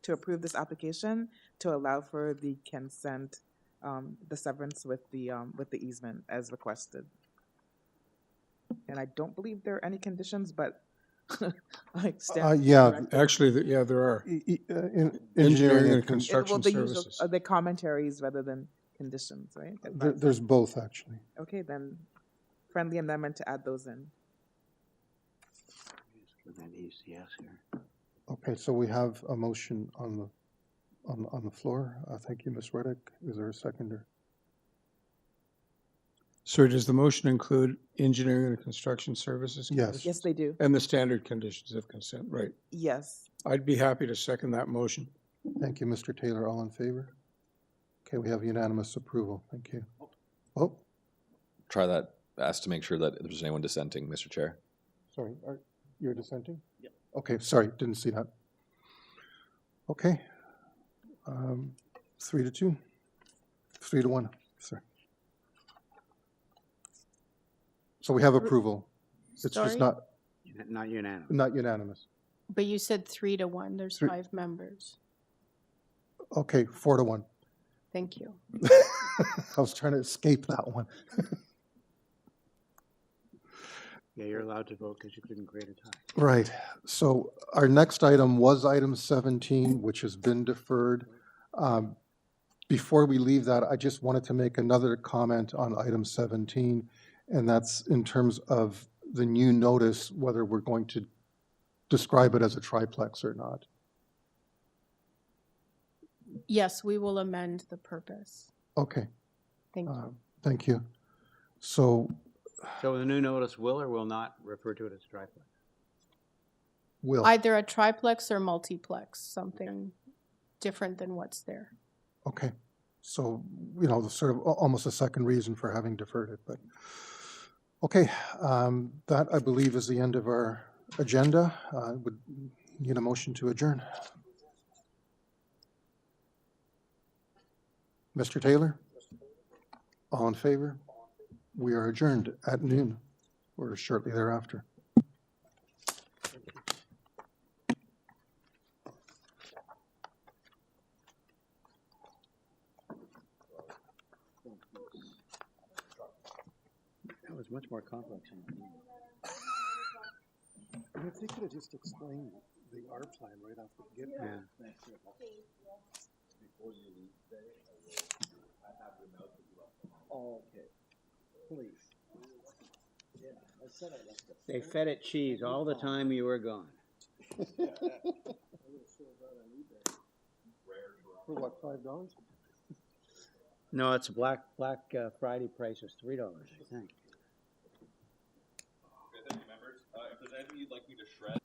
approve this application to allow for the consent, the severance with the easement as requested. And I don't believe there are any conditions, but I stand. Yeah. corrected. Actually, yeah, there are. Engineering Engineering and and construction Well, the usual, services. the commentaries rather than conditions, right? There's both, actually. Okay, then friendly amendment to add those in. Yes, here. Okay, so we have a motion on the floor. Thank you, Ms. Reddick. Is there a seconder? So does the motion include engineering and construction services? Yes. conditions? Yes, they do. And the standard conditions of consent, right? Yes. I'd be happy to second that motion. Thank you, Mr. Taylor. All in favor? Okay, we have unanimous approval. Thank you. Oh, Try that. Ask to make sure that if there's anyone dissenting, Mr. Chair. sorry. You're dissenting? Yeah. Okay, sorry. Didn't see that. Okay. 3-2. 3-1. Sorry. So we have approval. It's Sorry? just not Not unanimous. unanimous. But you said 3-1, there's 3. 5 members. Okay, 4-1. Thank you. I was trying to escape that one. Yeah, you're allowed to vote because you couldn't create a tie. Right. So our next item was item 17, which has been deferred. Before we leave that, I just wanted to make another comment on item 17, and that's in terms of the new notice, whether we're going to describe it as a triplex or not. Yes, we will amend the purpose. Okay. Thank you. Thank you. So So the new notice will or will not refer to it as triplex? will. Either a triplex or multiplex, something different than what's there. Okay. So, you know, sort of almost a second reason for having deferred it, but okay. That I believe is the end of our agenda. Would need a motion to adjourn. Mr. Taylor? All in favor? We are adjourned at noon or shortly thereafter. That was much more complex. If they could have just explained the R plan right off the get. Yeah. Before you leave today, I have your note that you left. Okay, please. Yeah, I said I left it. They fed it cheese all the time you were gone. For what, $5? No, it's Black Friday price is $3, I think. Okay, thank you, members. If there's anything you'd like me to shred.